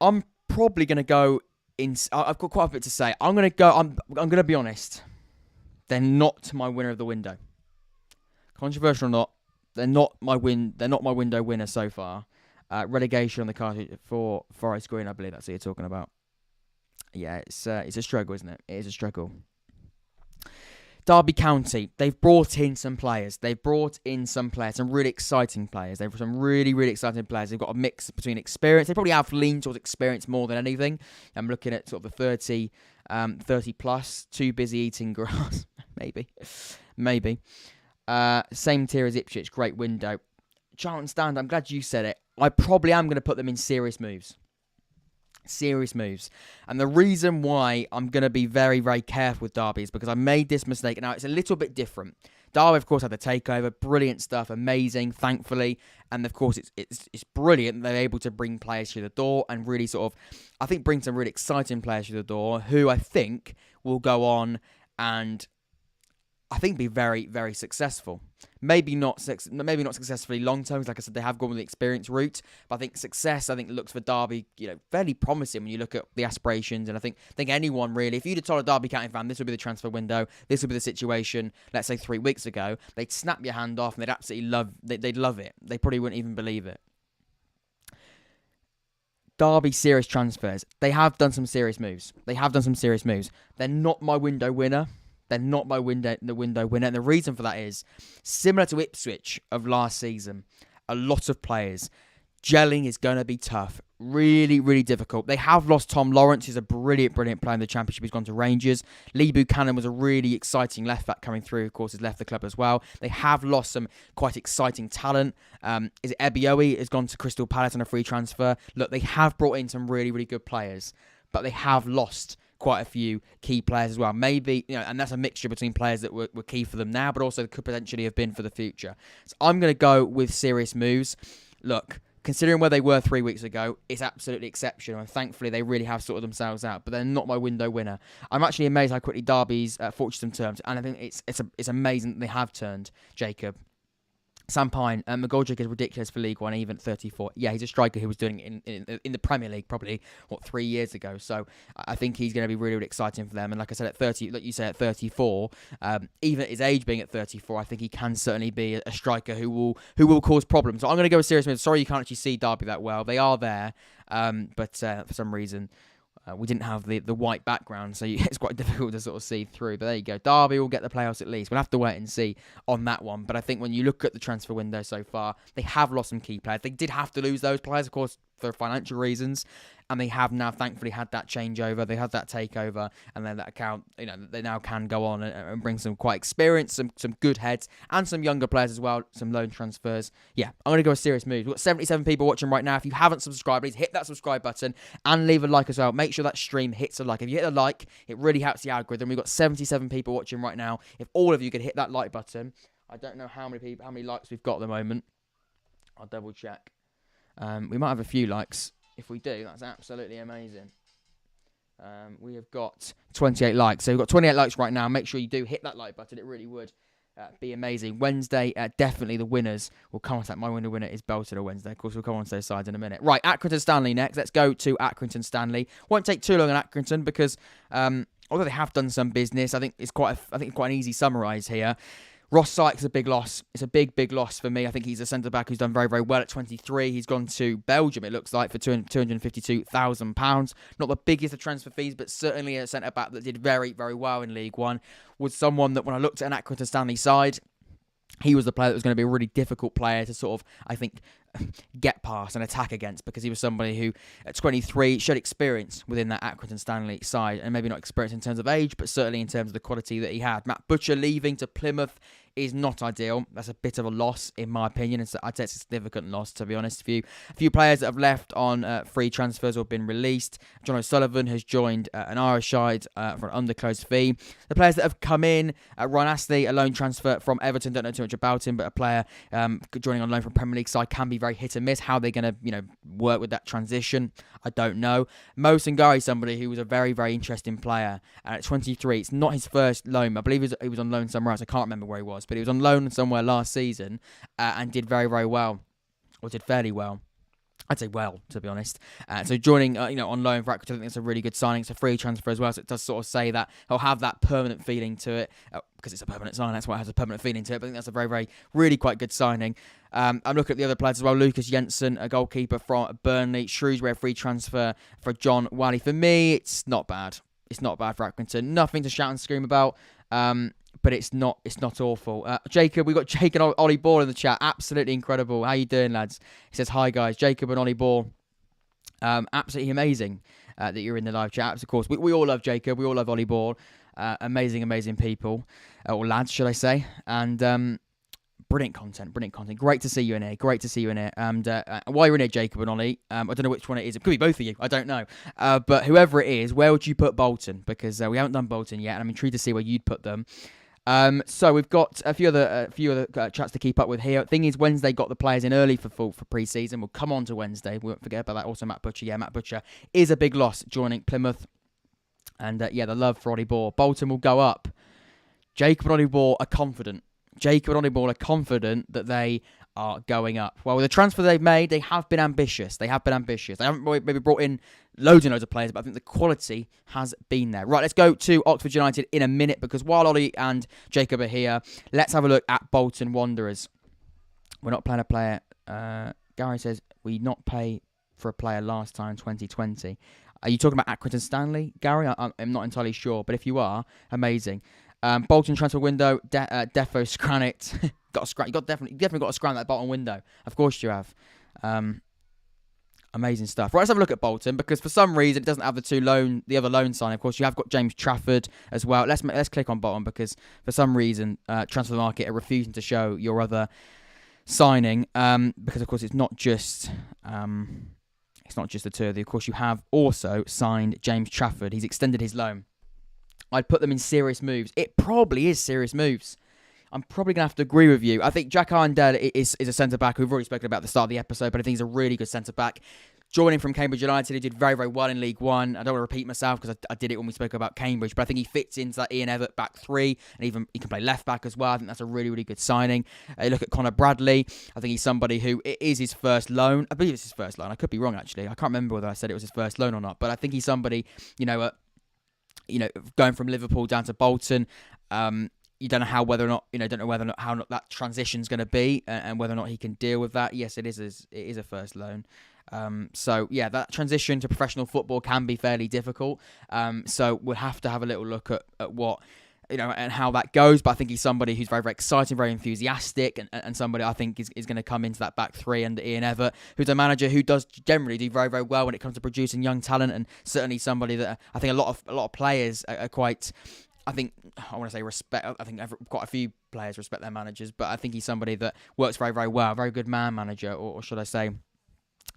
I'm probably going to go in. I've got quite a bit to say. I'm going to be honest. They're not my winner of the window. Controversial or not, they're not my window winner so far. Relegation on the card for Forest Green, I believe that's what you're talking about. Yeah, it's a struggle, isn't it? It is a struggle. Derby County, they've brought in some players. Some really exciting players. They've some really, really exciting players. They've got a mix between experience. They probably have leaned towards experience more than anything. I'm looking at sort of the 30 plus, too busy eating grass. Maybe. Same tier as Ipswich, great window. Charlton stand, I'm glad you said it. I probably am going to put them in serious moves. And the reason why I'm going to be very, very careful with Derby is because I made this mistake. Now, it's a little bit different. Derby, of course, had the takeover. Brilliant stuff. Amazing, thankfully. And, of course, it's brilliant that they're able to bring players through the door and really sort of, I think, bring some really exciting players through the door who I think will go on and I think be very, very successful. Maybe not successfully long term. Like I said, they have gone with the experience route. But I think success, looks for Derby, fairly promising when you look at the aspirations. And I think anyone really, if you'd have told a Derby County fan this would be the transfer window, this would be the situation, let's say 3 weeks ago, they'd snap your hand off and they'd absolutely they'd love it. They probably wouldn't even believe it. Derby serious transfers. They have done some serious moves. They're not my window winner. And the reason for that is, similar to Ipswich of last season, a lot of players. Gelling is going to be tough. Really, really difficult. They have lost Tom Lawrence, who's a brilliant player in the Championship. He's gone to Rangers. Lee Buchanan was a really exciting left-back coming through. Of course, has left the club as well. They have lost some quite exciting talent. Is it Ebioe has gone to Crystal Palace on a free transfer? Look, they have brought in some really, really good players, but they have lost quite a few key players as well. Maybe, and that's a mixture between players that were key for them now, but also could potentially have been for the future. So I'm going to go with serious moves. Look, considering where they were 3 weeks ago, it's absolutely exceptional, and thankfully they really have sorted themselves out, but they're not my window winner. I'm actually amazed how quickly Derby's fortune turned, and I think it's amazing that they have turned, Jacob. Sam Pine, McGoldrick is ridiculous for League One, even at 34. Yeah, he's a striker who was doing it in the Premier League probably, 3 years ago. So I think he's going to be really, really exciting for them. And like I said, at 30, like you said, at 34, even at his age being at 34, I think he can certainly be a striker who will cause problems. So I'm going to go with serious moves. Sorry you can't actually see Derby that well. They are there, but for some reason, we didn't have the white background, so it's quite difficult to sort of see through. But there you go. Derby will get the playoffs at least. We'll have to wait and see on that one. But I think when you look at the transfer window so far, they have lost some key players. They did have to lose those players, of course, for financial reasons. And they have now thankfully had that changeover. They had that takeover. And then that account, they now can go on and bring some quite experience, some good heads, and some younger players as well, some loan transfers. Yeah, I'm going to go with serious moves. We've got 77 people watching right now. If you haven't subscribed, please hit that subscribe button and leave a like as well. Make sure that stream hits a like. If you hit a like, it really helps the algorithm. We've got 77 people watching right now. If all of you could hit that like button, I don't know how many likes we've got at the moment. I'll double check. We might have a few likes. If we do, that's absolutely amazing. We have got 28 likes. So we've got 28 likes right now. Make sure you do hit that like button. It really would be amazing. Wednesday, definitely the winners will come on. My winner is Bolton Wednesday. Of course, we'll come on to those sides in a minute. Right, Accrington Stanley next. Let's go to Accrington Stanley. Won't take too long on Accrington because although they have done some business, I think it's quite an easy summarise here. Ross Sykes is a big loss. It's a big, big loss for me. I think he's a centre-back who's done very, very well at 23. He's gone to Belgium, it looks like, for £252,000. Not the biggest of transfer fees, but certainly a centre-back that did very, very well in League One. Was someone that when I looked at an Accrington Stanley side, he was the player that was going to be a really difficult player to sort of, I think, get past and attack against, because he was somebody who, at 23, showed experience within that Accrington Stanley side, and maybe not experience in terms of age, but certainly in terms of the quality that he had. Matt Butcher leaving to Plymouth is not ideal. That's a bit of a loss, in my opinion. I'd say it's a significant loss, to be honest. A few players that have left on free transfers or been released. John O'Sullivan has joined an Irish side for an undisclosed fee. The players that have come in, Ryan Astley, a loan transfer from Everton. Don't know too much about him, but a player joining on loan from Premier League side can be very hit and miss. How they're going to work with that transition, I don't know. Mo Sangari, somebody who was a very, very interesting player. And at 23, it's not his first loan. I believe he was on loan somewhere else. I can't remember where he was, but he was on loan somewhere last season and did very, very well, or did fairly well. I'd say well, to be honest. So joining, on loan for Accrington, I think that's a really good signing. It's a free transfer as well, so it does sort of say that he'll have that permanent feeling to it, because it's a permanent signing. That's why it has a permanent feeling to it. But I think that's a very, very, really quite good signing. I'm looking at the other players as well. Lucas Jensen, a goalkeeper from Burnley. Shrewsbury, a free transfer for John Wally. For me, it's not bad. It's not bad for Accrington. Nothing to shout and scream about. But it's not awful. Jacob, we've got Jake and Ollie Ball in the chat. Absolutely incredible. How you doing, lads? He says, hi, guys. Jacob and Ollie Ball. Absolutely amazing that you're in the live chat. Of course, we all love Jacob. We all love Ollie Ball. Amazing, amazing people. Or lads, should I say. And brilliant content. Great to see you in here. And while you're in here, Jacob and Ollie, I don't know which one it is. It could be both of you. I don't know. But whoever it is, where would you put Bolton? Because we haven't done Bolton yet, and I'm intrigued to see where you'd put them. So we've got a few other chats to keep up with here. Thing is, Wednesday got the players in early for pre-season. We'll come on to Wednesday. We won't forget about that. Also, Matt Butcher. Yeah, Matt Butcher is a big loss joining Plymouth. And the love for Ollie Ball. Bolton will go up. Jacob and Ollie Ball are confident. That they are going up. Well, with the transfer they've made, they have been ambitious. They haven't maybe brought in loads and loads of players, but I think the quality has been there. Right, let's go to Oxford United in a minute, because while Ollie and Jacob are here, let's have a look at Bolton Wanderers. We're not playing a player. Gary says, we not pay for a player last time, 2020. Are you talking about Accrington Stanley, Gary? I'm not entirely sure, but if you are, amazing. Bolton transfer window, defo scran it. You definitely got to scran that Bolton window. Of course you have. Amazing stuff. Right, let's have a look at Bolton, because for some reason it doesn't have the other loan signing. Of course, you have got James Trafford as well. Let's click on Bolton, because for some reason Transfer Market are refusing to show your other signing, because of course it's not just the two of you. Of course, you have also signed James Trafford. He's extended his loan. I'd put them in serious moves. It probably is serious moves. I'm probably going to have to agree with you. I think Jack Arndale is a centre-back we've already spoken about at the start of the episode, but I think he's a really good centre-back. Joining from Cambridge United, he did very, very well in League One. I don't want to repeat myself, because I did it when we spoke about Cambridge, but I think he fits into that Ian Evatt back three, and even he can play left-back as well. I think that's a really, really good signing. Look at Connor Bradley. I think he's somebody who, it is his first loan. I believe it's his first loan. I could be wrong, actually. I can't remember whether I said it was his first loan or not, but I think he's somebody, going from Liverpool down to Bolton, you don't know how that transition's going to be, and whether or not he can deal with that. Yes, it is a first loan. So yeah, that transition to professional football can be fairly difficult. So we'll have to have a little look at what, and how that goes. But I think he's somebody who's very, very exciting, very enthusiastic, and somebody I think is going to come into that back three under Ian Evatt, who's a manager who does generally do very, very well when it comes to producing young talent, and certainly somebody that I think a lot of players are quite. I want to say respect. I think quite a few players respect their managers, but I think he's somebody that works very, very well, very good man manager, or should I say,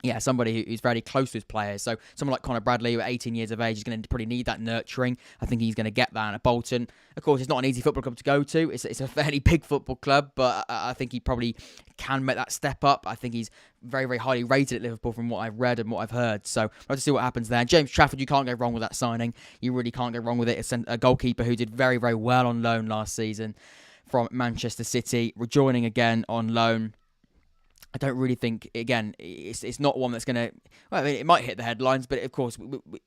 yeah, somebody who's very close to his players. So someone like Connor Bradley, who at 18 years of age, is going to probably need that nurturing. I think he's going to get that. And at Bolton, of course, it's not an easy football club to go to. It's a fairly big football club, but I think he probably can make that step up. I think he's very, very highly rated at Liverpool from what I've read and what I've heard. So we'll have to see what happens there. James Trafford, you can't go wrong with that signing. You really can't go wrong with it. It's a goalkeeper who did very, very well on loan last season from Manchester City, rejoining again on loan. I don't really think, again, it's not one that's going to... Well, I mean, it might hit the headlines, but of course,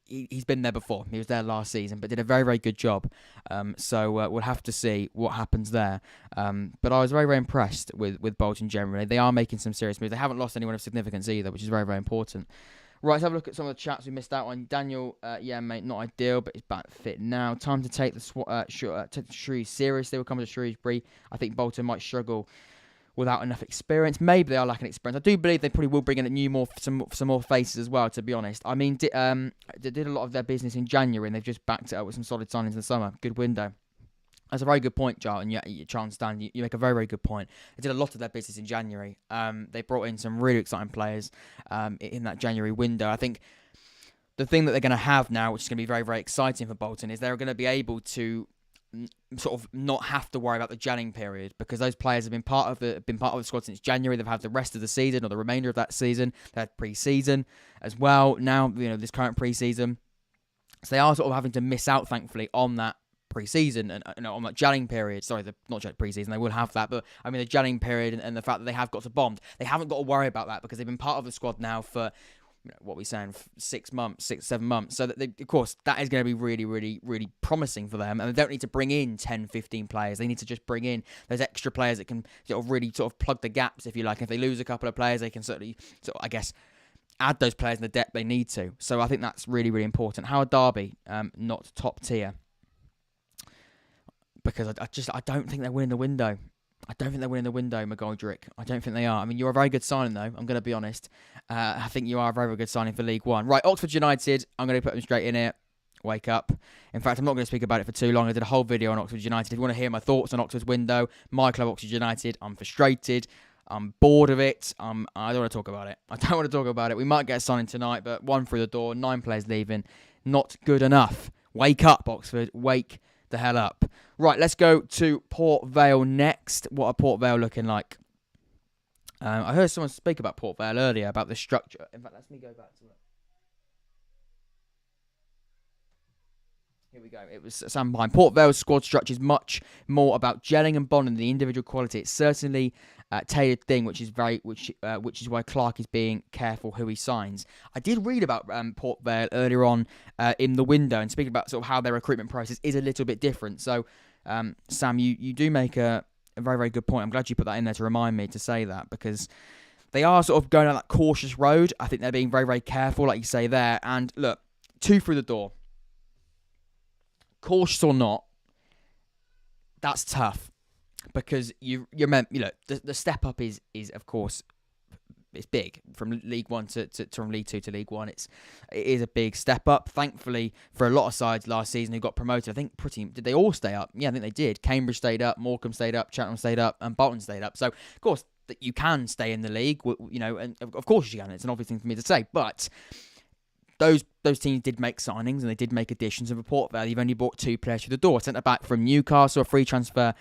he's been there before. He was there last season, but did a very, very good job. So we'll have to see what happens there. But I was very, very impressed with Bolton generally. They are making some serious moves. They haven't lost anyone of significance either, which is very, very important. Right, let's have a look at some of the chats we missed out on. Daniel, yeah, mate, not ideal, but he's back fit now. Time to take the Shrews seriously. We'll come to Shrewsbury. I think Bolton might struggle without enough experience. Maybe they are lacking experience. I do believe they probably will bring in some more faces as well, to be honest. I mean, they did a lot of their business in January, and they've just backed it up with some solid signings in the summer. Good window. That's a very good point, Charlton. Charlton Stan, you make a very, very good point. They did a lot of their business in January. They brought in some really exciting players in that January window. I think the thing that they're going to have now, which is going to be very, very exciting for Bolton, is they're going to be able to sort of not have to worry about the gelling period, because those players have been part of the squad since January. They've had the rest of the season, or the remainder of that season. They had pre-season as well. Now, this current pre-season, so they are sort of having to miss out, thankfully, on that pre-season and on that gelling period. Sorry, not pre-season. They will have that, but I mean the gelling period and the fact that they have got to bond. They haven't got to worry about that because they've been part of the squad now for what we're saying, 6 months, 7 months. So that of course, that is going to be really, really, really promising for them. And they don't need to bring in 10, 15 players. They need to just bring in those extra players that can really plug the gaps, if you like. If they lose a couple of players, they can certainly, I guess, add those players in the depth they need to. So I think that's really, really important. Howard Derby, not top tier. Because I don't think they're winning the window. I don't think they're winning the window, McGoldrick. I don't think they are. I mean, you're a very good signing, though. I'm going to be honest. I think you are a very, very good signing for League One. Right, Oxford United. I'm going to put them straight in here. Wake up. In fact, I'm not going to speak about it for too long. I did a whole video on Oxford United. If you want to hear my thoughts on Oxford's window, my club, Oxford United, I'm frustrated. I'm bored of it. I don't want to talk about it. I don't want to talk about it. We might get a signing tonight, but 1 through the door, 9 players leaving. Not good enough. Wake up, Oxford. Wake the hell up. Right, let's go to Port Vale next. What are Port Vale looking like? I heard someone speak about Port Vale earlier, about the structure. In fact, let me go back to it. Here we go. It was Sam behind. Port Vale's squad structure is much more about gelling and bonding than the individual quality. It's certainly a tailored thing, which is why Clark is being careful who he signs. I did read about Port Vale earlier on in the window, and speaking about sort of how their recruitment process is a little bit different. So, Sam, you do make a very, very good point. I'm glad you put that in there to remind me to say that, because they are sort of going down that cautious road. I think they're being very, very careful, like you say there. And look, 2 through the door. Cautious or not, that's tough, because you're meant, the step up is of course, it's big from League One from League Two to League One. It is a big step up. Thankfully for a lot of sides last season who got promoted, I think did they all stay up? Yeah, I think they did. Cambridge stayed up, Morecambe stayed up, Cheltenham stayed up, and Bolton stayed up. So of course that you can stay in the league, and of course you can. It's an obvious thing for me to say, but those teams did make signings and they did make additions. And for Port Vale, you've only bought 2 players through the door. Centre back from Newcastle, a free transfer,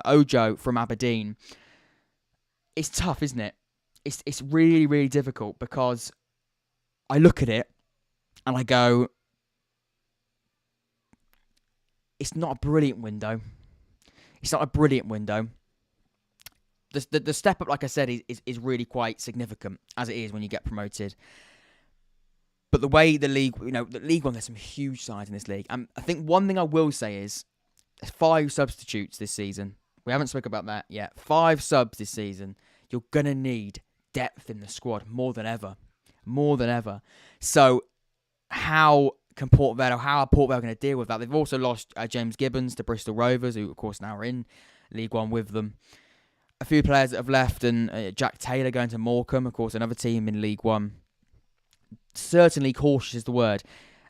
Ojo from Aberdeen. It's tough, isn't it? It's really, really difficult, because I look at it and I go, it's not a brilliant window. It's not a brilliant window. The step up, like I said, is really quite significant, as it is when you get promoted. But the way the league, the League One, there's some huge sides in this league. I think one thing I will say is there's 5 substitutes this season. We haven't spoken about that yet. 5 subs this season. You're going to need depth in the squad more than ever. More than ever. So how are Port Vale going to deal with that? They've also lost James Gibbons to Bristol Rovers, who of course now are in League One with them. A few players that have left, and Jack Taylor going to Morecambe, of course, another team in League One. Certainly cautious is the word.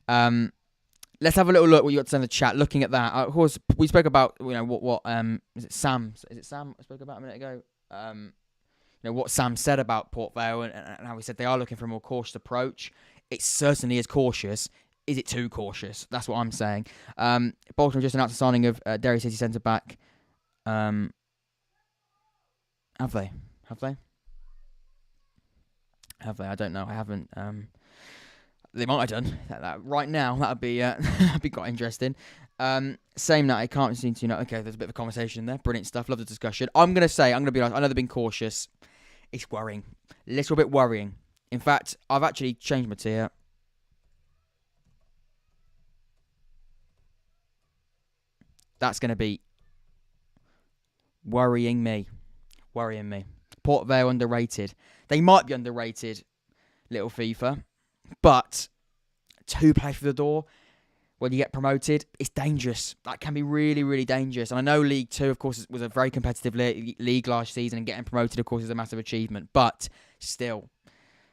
Let's have a little look what you got to say in the chat. Looking at that, of course, we spoke about what is it Sam? Is it Sam I spoke about a minute ago? What Sam said about Port Vale and how he said they are looking for a more cautious approach. It certainly is cautious. Is it too cautious? That's what I'm saying. Bolton just announced the signing of Derry City centre back. Have they? I don't know. I haven't. They might have done that right now. That'd be that'd be quite interesting. Saying that, I can't seem to okay, there's a bit of a conversation there. Brilliant stuff. Love the discussion. I'm gonna be honest. I know they've been cautious. It's worrying. A little bit worrying. In fact, I've actually changed my tier. That's gonna be worrying me. Port Vale underrated. They might be underrated, little FIFA. But 2 players through the door when you get promoted, it's dangerous. That can be really, really dangerous. And I know League Two, of course, was a very competitive league last season, and getting promoted, of course, is a massive achievement. But still,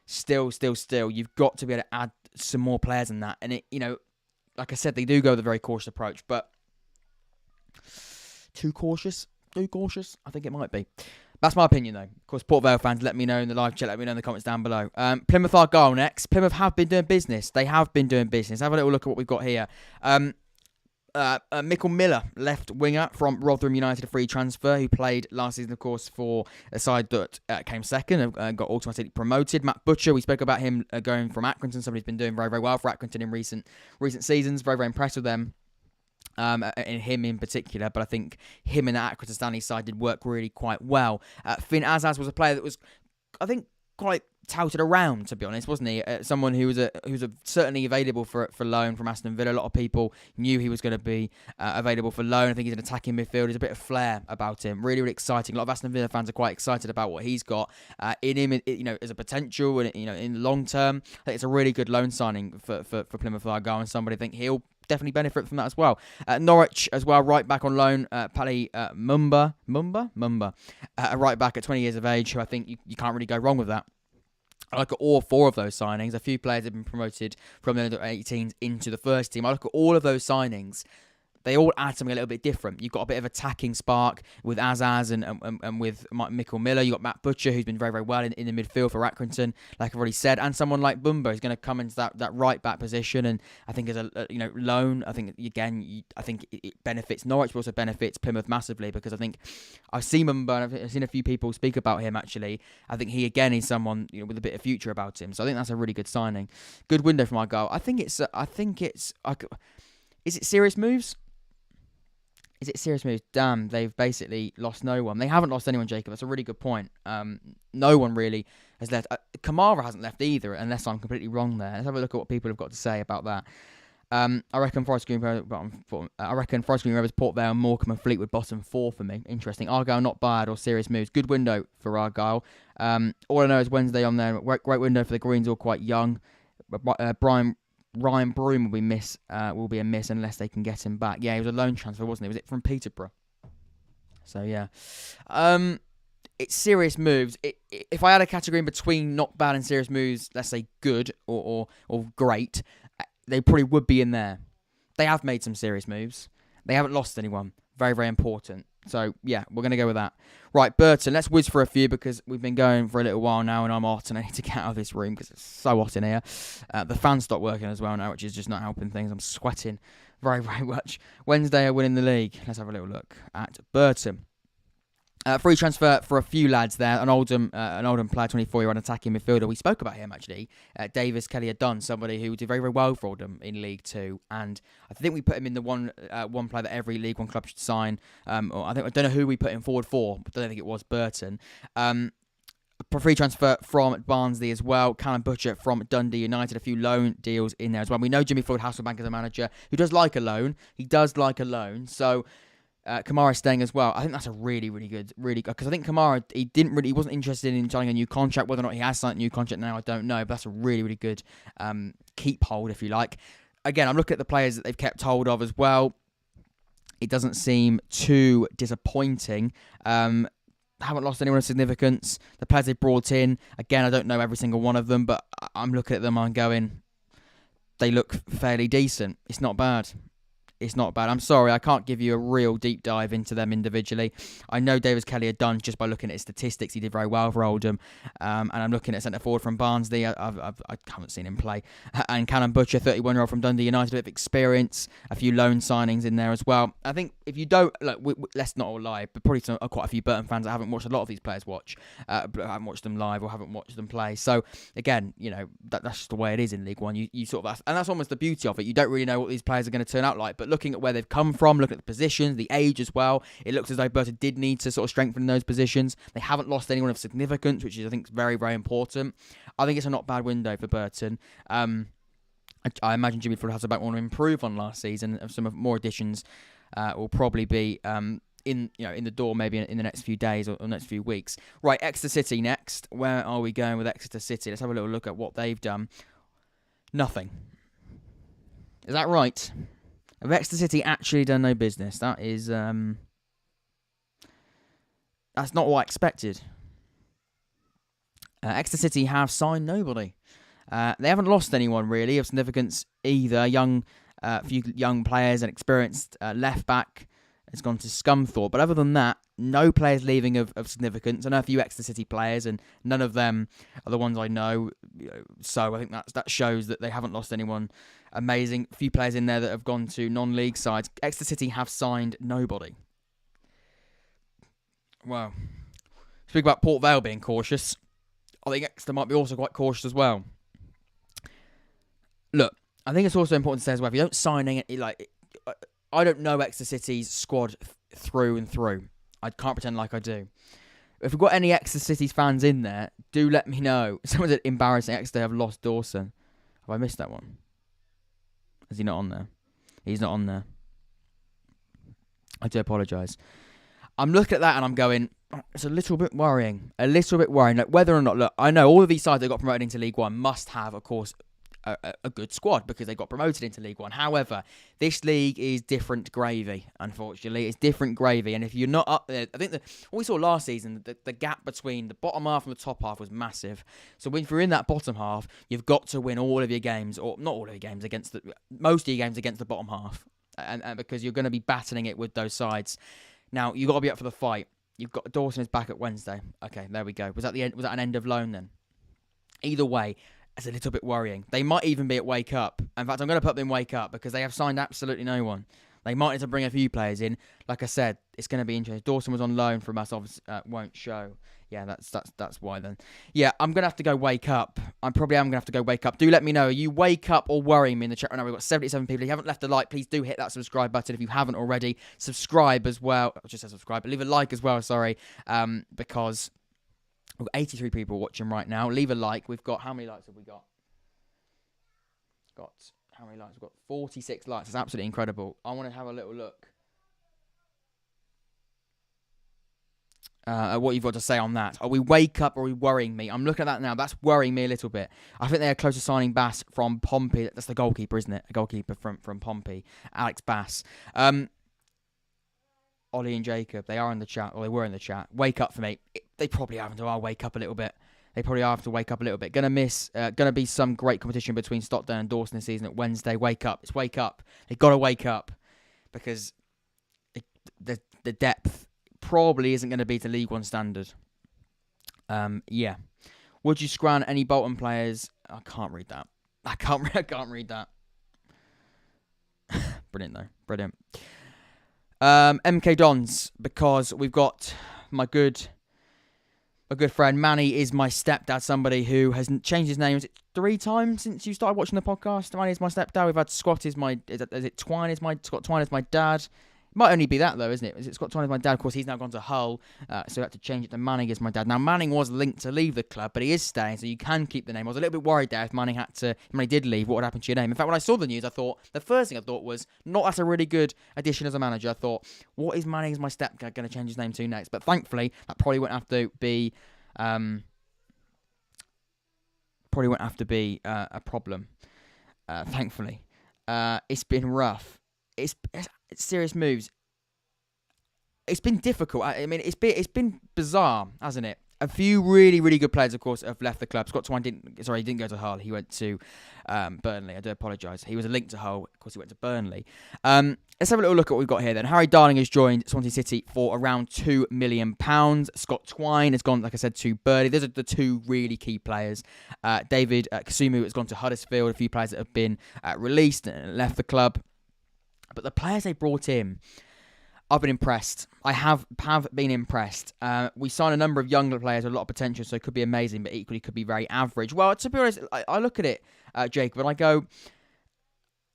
you've got to be able to add some more players in that. And it, like I said, they do go with a very cautious approach, but too cautious. I think it might be. That's my opinion, though. Of course, Port Vale fans, let me know in the live chat. Let me know in the comments down below. Plymouth Argyle next. Plymouth have been doing business. They have been doing business. Have a little look at what we've got here. Michael Miller, left winger from Rotherham United, a free transfer, who played last season, of course, for a side that came second and got automatically promoted. Matt Butcher, we spoke about him going from Accrington. Somebody who's been doing very, very well for Accrington in recent seasons. Very, very impressed with them. in him in particular, but I think him and that Accrington Stanley side did work really quite well. Finn Azaz was a player that was, I think, quite touted around, to be honest, wasn't he? Someone who was certainly available for loan from Aston Villa. A lot of people knew he was going to be available for loan. I think he's an attacking midfielder. There's a bit of flair about him. Really, really exciting. A lot of Aston Villa fans are quite excited about what he's got in him. As a potential, and in the long term, I think it's a really good loan signing for Plymouth Argyle, and somebody I think he'll definitely benefit from that as well. Norwich as well, right back on loan. Pali Mumba, right back at 20 years of age, who I think you can't really go wrong with that. I look at all four of those signings. A few players have been promoted from the under 18s into the first team. I look at all of those signings. They all add something a little bit different. You've got a bit of attacking spark with Azaz and with Michael Miller. You've got Matt Butcher, who's been very, very well in the midfield for Accrington, like I've already said. And someone like Bumba is going to come into that right back position. And I think as a loan, I think, again, it benefits Norwich, but also benefits Plymouth massively, because I think I've seen Bumba, and I've seen a few people speak about him, actually. I think he, again, is someone with a bit of future about him. So I think that's a really good signing. Good window from Argyle. Is it serious moves? Is it serious moves? Damn, they've basically lost no one. They haven't lost anyone, Jacob. That's a really good point. No one really has left. Kamara hasn't left either, unless I'm completely wrong there. Let's have a look at what people have got to say about that. I reckon Forest Green Rovers, Port Vale, Morecambe and Fleetwood bottom four for me. Interesting. Argyle not bad or serious moves. Good window for Argyle. All I know is Wednesday on there. Great window for the Greens, all quite young. Ryan Broom will be a miss unless they can get him back. Yeah, he was a loan transfer, wasn't he? Was it from Peterborough? So yeah, it's serious moves. If I had a category in between not bad and serious moves, let's say good or great, they probably would be in there. They have made some serious moves. They haven't lost anyone. Very, very important. So, yeah, we're going to go with that. Right, Burton, let's whiz for a few, because we've been going for a little while now and I'm hot and I need to get out of this room because it's so hot in here. The fans stopped working as well now, which is just not helping things. I'm sweating very, very much. Wednesday are winning the league. Let's have a little look at Burton. Free transfer for a few lads there. An Oldham player, 24-year-old attacking midfielder. We spoke about him, actually. Davis Kelly-Dunn, somebody who did very, very well for Oldham in League Two. And I think we put him in the one player that every League One club should sign. I don't know who we put him forward for, but I don't think it was Burton. Free transfer from Barnsley as well. Callum Butcher from Dundee United. A few loan deals in there as well. We know Jimmy Floyd Hasselbank is a manager who does like a loan. He does like a loan. So Kamara staying as well. I think that's a really, really good, because I think Kamara, he wasn't interested in signing a new contract. Whether or not he has signed a new contract now, I don't know. But that's a really, really good keep hold, if you like. Again, I'm looking at the players that they've kept hold of as well. It doesn't seem too disappointing. Haven't lost anyone of significance. The players they've brought in, again, I don't know every single one of them, but I'm looking at them and I'm going, they look fairly decent. It's not bad. It's not bad. I'm sorry, I can't give you a real deep dive into them individually. I know Davis Kelly had done just by looking at his statistics. He did very well for Oldham. And I'm looking at centre forward from Barnsley. I haven't seen him play. And Callum Butcher, 31-year-old from Dundee United, a bit of experience. A few loan signings in there as well. I think if you don't, let's not all lie, but probably quite a few Burton fans that haven't watched a lot of these players but haven't watched them live or haven't watched them play. So again, that's just the way it is in League One. You sort of, and that's almost the beauty of it. You don't really know what these players are going to turn out like, but looking at where they've come from, looking at the positions, the age as well, it looks as though Burton did need to sort of strengthen those positions. They haven't lost anyone of significance, which is, I think, very, very important. I think it's a not bad window for Burton. I imagine Jimmy Floyd Hasselbank want to improve on last season. Some more additions will probably be in the door maybe in the next few days or next few weeks. Right, Exeter City next. Where are we going with Exeter City? Let's have a little look at what they've done. Nothing. Is that right? Have Exeter City actually done no business? That is, that's not what I expected. Exeter City have signed nobody. They haven't lost anyone really of significance either. Few young players and experienced left back has gone to Scunthorpe, but other than that, no players leaving of significance. I know a few Exeter City players, and none of them are the ones I know. So I think that shows that they haven't lost anyone amazing. A few players in there that have gone to non-league sides. Exeter City have signed nobody. Well, speak about Port Vale being cautious. I think Exeter might be also quite cautious as well. Look, I think it's also important to say as well, if you don't sign I don't know Exeter City's squad through and through. I can't pretend like I do. If we've got any Exeter City's fans in there, do let me know. Someone said embarrassing. Exeter have lost Dawson. Have I missed that one? Is he not on there? He's not on there. I do apologise. I'm looking at that and I'm going, it's a little bit worrying. A little bit worrying. Like whether or not, look, I know all of these sides that got promoted into League One must have, of course, a good squad because they got promoted into League One. However, this league is different gravy, unfortunately. It's different gravy. And if you're not up there, I think what we saw last season, the gap between the bottom half and the top half was massive. So if you're in that bottom half, you've got to win all of your games, or not all of your games, most of your games against the bottom half. And because you're going to be battling it with those sides. Now, you've got to be up for the fight. You've got Dawson is back at Wednesday. Okay, there we go. Was that an end of loan then? Either way, it's a little bit worrying. They might even be at Wake Up. In fact, I'm going to put them in Wake Up because they have signed absolutely no one. They might need to bring a few players in. Like I said, it's going to be interesting. Dawson was on loan from us, obviously won't show. Yeah, that's why then. Yeah, I'm going to have to go Wake Up. I probably am going to have to go Wake Up. Do let me know. Are you Wake Up or worrying me in the chat right now? We've got 77 people. If you haven't left a like, please do hit that subscribe button if you haven't already. Subscribe as well. I just said subscribe, but leave a like as well, sorry. Because we've got 83 people watching right now. Leave a like. We've got, how many likes have we got? How many likes? We've got 46 likes. That's absolutely incredible. I want to have a little look at what you've got to say on that. Are we Wake Up or are we worrying me? I'm looking at that now. That's worrying me a little bit. I think they are close to signing Bass from Pompey. That's the goalkeeper, isn't it? A goalkeeper from Pompey. Alex Bass. Ollie and Jacob, they are in the chat, or they were in the chat. Wake Up for me. They probably have to wake up a little bit. They probably have to wake up a little bit. Gonna be some great competition between Stockdale and Dawson this season at Wednesday. Wake up. It's Wake Up. They've got to wake up because the depth probably isn't going to be to League One standard. Yeah. Would you scran any Bolton players? I can't read that. I can't read that. Brilliant though. Brilliant. MK Dons, because we've got my good friend Manny is my stepdad, somebody who has changed his name. Is it 3 times since you started watching the podcast? Manny is my stepdad. We've had Scott is my... Scott Twine is my dad. It might only be that, though, isn't it? Is it Scott Twine is my dad? Of course, he's now gone to Hull, so we had to change it to Manning is my dad. Now, Manning was linked to leave the club, but he is staying, so you can keep the name. I was a little bit worried there if Manning did leave, what would happen to your name? In fact, when I saw the news, the first thing I thought was, not that's a really good addition as a manager. I thought, what is Manning is my stepdad going to change his name to next? But thankfully, that probably won't have to be... a problem. Thankfully, it's been rough. It's serious moves. It's been difficult. I mean, it's been bizarre, hasn't it? A few really, really good players, of course, have left the club. Scott Twine didn't go to Hull. He went to Burnley. I do apologise. He was a link to Hull. Of course, he went to Burnley. Let's have a little look at what we've got here then. Harry Darling has joined Swansea City for around £2 million. Scott Twine has gone, like I said, to Burnley. Those are the two really key players. David Kasumu has gone to Huddersfield. A few players that have been released and left the club. But the players they brought in, I've been impressed. I have been impressed. We signed a number of younger players with a lot of potential, so it could be amazing, but equally could be very average. Well, to be honest, I look at it, Jacob, and I go,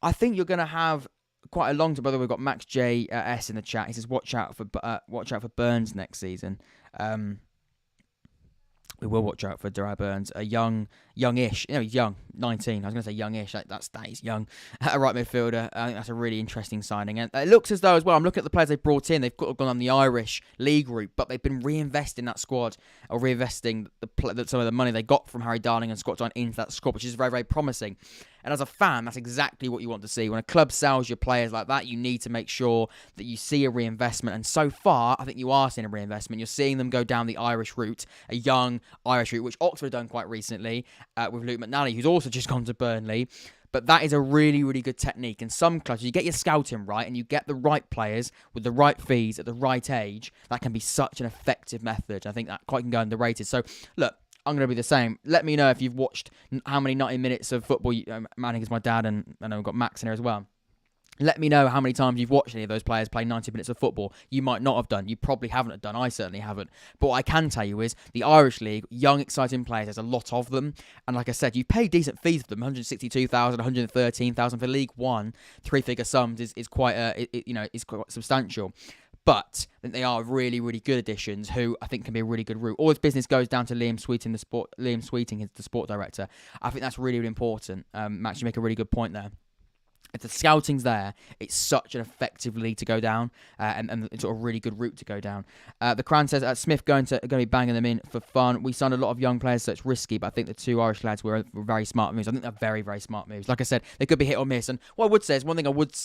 I think you're going to have quite a long time. By the way, we've got Max J S in the chat. He says, watch out for Burns next season. We will watch out for Dara Burns, a youngish. He's young, 19. I was going to say youngish. That is young. A right midfielder. I think that's a really interesting signing. And it looks as though, as well, I'm looking at the players they've brought in. They've gone on the Irish League route, but they've been reinvesting that squad, or reinvesting some of the money they got from Harry Darling and Scott John into that squad, which is very, very promising. And as a fan, that's exactly what you want to see. When a club sells your players like that, you need to make sure that you see a reinvestment. And so far, I think you are seeing a reinvestment. You're seeing them go down the Irish route, a young Irish route, which Oxford have done quite recently with Luke McNally, who's also just gone to Burnley. But that is a really, really good technique. And some clubs, you get your scouting right and you get the right players with the right fees at the right age, that can be such an effective method. I think that quite can go underrated. So, look, I'm going to be the same. Let me know if you've watched how many 90 minutes of football. Manning is my dad, and I know we've got Max in here as well. Let me know how many times you've watched any of those players play 90 minutes of football. You might not have done. You probably haven't done. I certainly haven't. But what I can tell you is the Irish League, young, exciting players, there's a lot of them. And like I said, you pay decent fees for them. 162,000, 113,000 for League One. Three-figure sums is quite is quite substantial. But I think they are really, really good additions who I think can be a really good route. All this business goes down to Liam Sweeting, is the sport director. I think that's really, really important. Max, you make a really good point there. If the scouting's there, it's such an effective league to go down and sort of really good route to go down. The Crown says Smith going to be banging them in for fun. We signed a lot of young players, so it's risky, but I think the two Irish lads were very smart moves. I think they're very, very smart moves. Like I said, they could be hit or miss. And what I would say is one thing I would,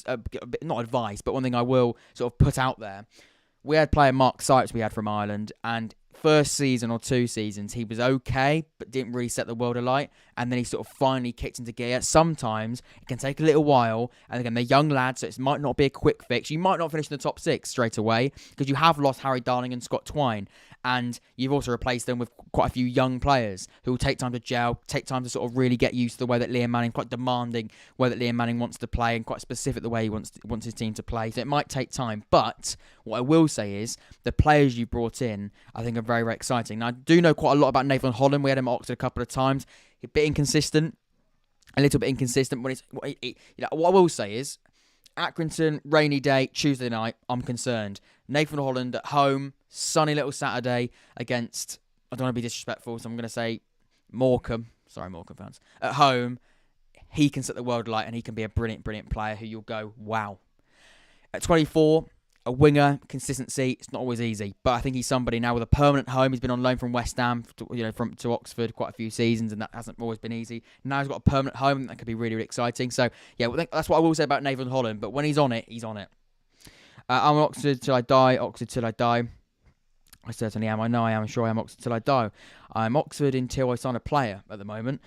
not advise, but one thing I will sort of put out there. We had player Mark Sykes we had from Ireland, and first season or 2 seasons, he was okay, but didn't really set the world alight. And then he sort of finally kicked into gear. Sometimes it can take a little while. And again, they're young lads, so it might not be a quick fix. You might not finish in the top 6 straight away because you have lost Harry Darling and Scott Twine. And you've also replaced them with quite a few young players who will take time to gel, take time to sort of really get used to the way that Liam Manning, quite demanding way that Liam Manning wants to play and quite specific the way he wants his team to play. So it might take time. But what I will say is the players you brought in, I think, are very, very exciting. Now, I do know quite a lot about Nathan Holland. We had him at Oxford a couple of times. A bit inconsistent. A little bit inconsistent. But what I will say is, Accrington, rainy day, Tuesday night, I'm concerned. Nathan Holland at home, sunny little Saturday against, I don't want to be disrespectful, so I'm going to say Morecambe. Sorry, Morecambe fans. At home, he can set the world alight and he can be a brilliant, brilliant player who you'll go, wow. At 24, a winger, consistency, it's not always easy, but I think he's somebody now with a permanent home. He's been on loan from West Ham to Oxford quite a few seasons, and that hasn't always been easy. Now he's got a permanent home, that could be really, really exciting. So, yeah, that's what I will say about Nathan Holland, but when he's on it, he's on it. I'm Oxford till I die, Oxford till I die. I certainly am. I know I am. I'm sure I am Oxford till I die. I'm Oxford until I sign a player at the moment.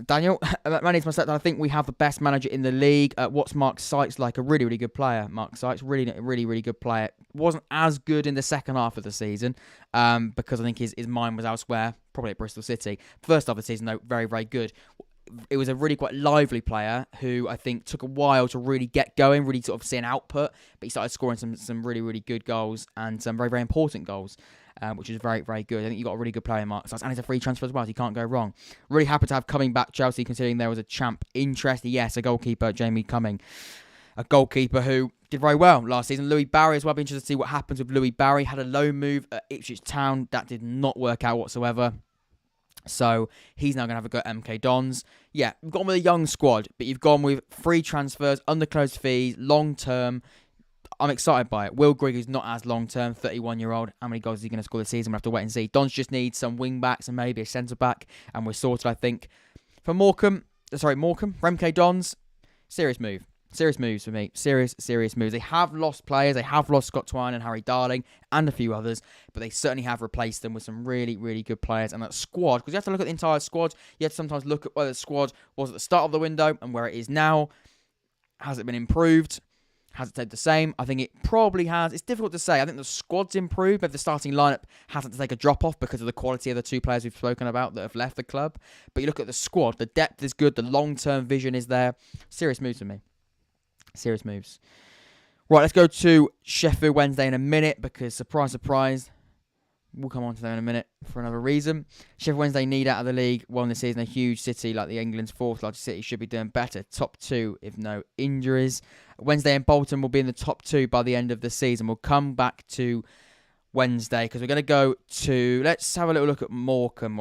Daniel, manage my set. I think we have the best manager in the league. What's Mark Sykes like? A really, really good player. Mark Sykes, really, really, really good player. Wasn't as good in the second half of the season because I think his mind was elsewhere, probably at Bristol City. First half of the season, though, very, very good. It was a really quite lively player who I think took a while to really get going, really sort of see an output, but he started scoring some really, really good goals and some very, very important goals, which is very, very good. I think you got a really good player in Mark Sykes, and he's a free transfer as well, so you can't go wrong. Really happy to have coming back Chelsea, considering there was a champ interest. Yes, a goalkeeper, Jamie Cumming, a goalkeeper who did very well last season. Louis Barry as well. I'll be interested to see what happens with Louis Barry. Had a loan move at Ipswich Town. That did not work out whatsoever. So he's now going to have a go at MK Dons. Yeah, you've gone with a young squad, but you've gone with free transfers, underclosed fees, long term. I'm excited by it. Will Grigg is not as long term, 31-year-old. How many goals is he going to score this season? We'll have to wait and see. Dons just need some wing backs and maybe a centre back, and we're sorted, I think. For Morecambe, Remke Dons, serious move. Serious moves for me. Serious moves. They have lost players. They have lost Scott Twine and Harry Darling and a few others, but they certainly have replaced them with some really, really good players. And that squad, because you have to look at the entire squad. You have to sometimes look at where the squad was at the start of the window and where it is now. Has it been improved? Has it stayed the same? I think it probably has. It's difficult to say. I think the squad's improved, but the starting lineup hasn't to take a drop off because of the quality of the two players we've spoken about that have left the club. But you look at the squad, the depth is good, the long-term vision is there. Serious moves for me. Serious moves. Right, let's go to Sheffield Wednesday in a minute because, surprise, surprise, we'll come on to them in a minute for another reason. Sheffield Wednesday need out of the League One this season. A huge city like the England's fourth largest city should be doing better. Top 2 if no injuries. Wednesday and Bolton will be in the top 2 by the end of the season. We'll come back to Wednesday because we're going to go to, let's have a little look at Morecambe.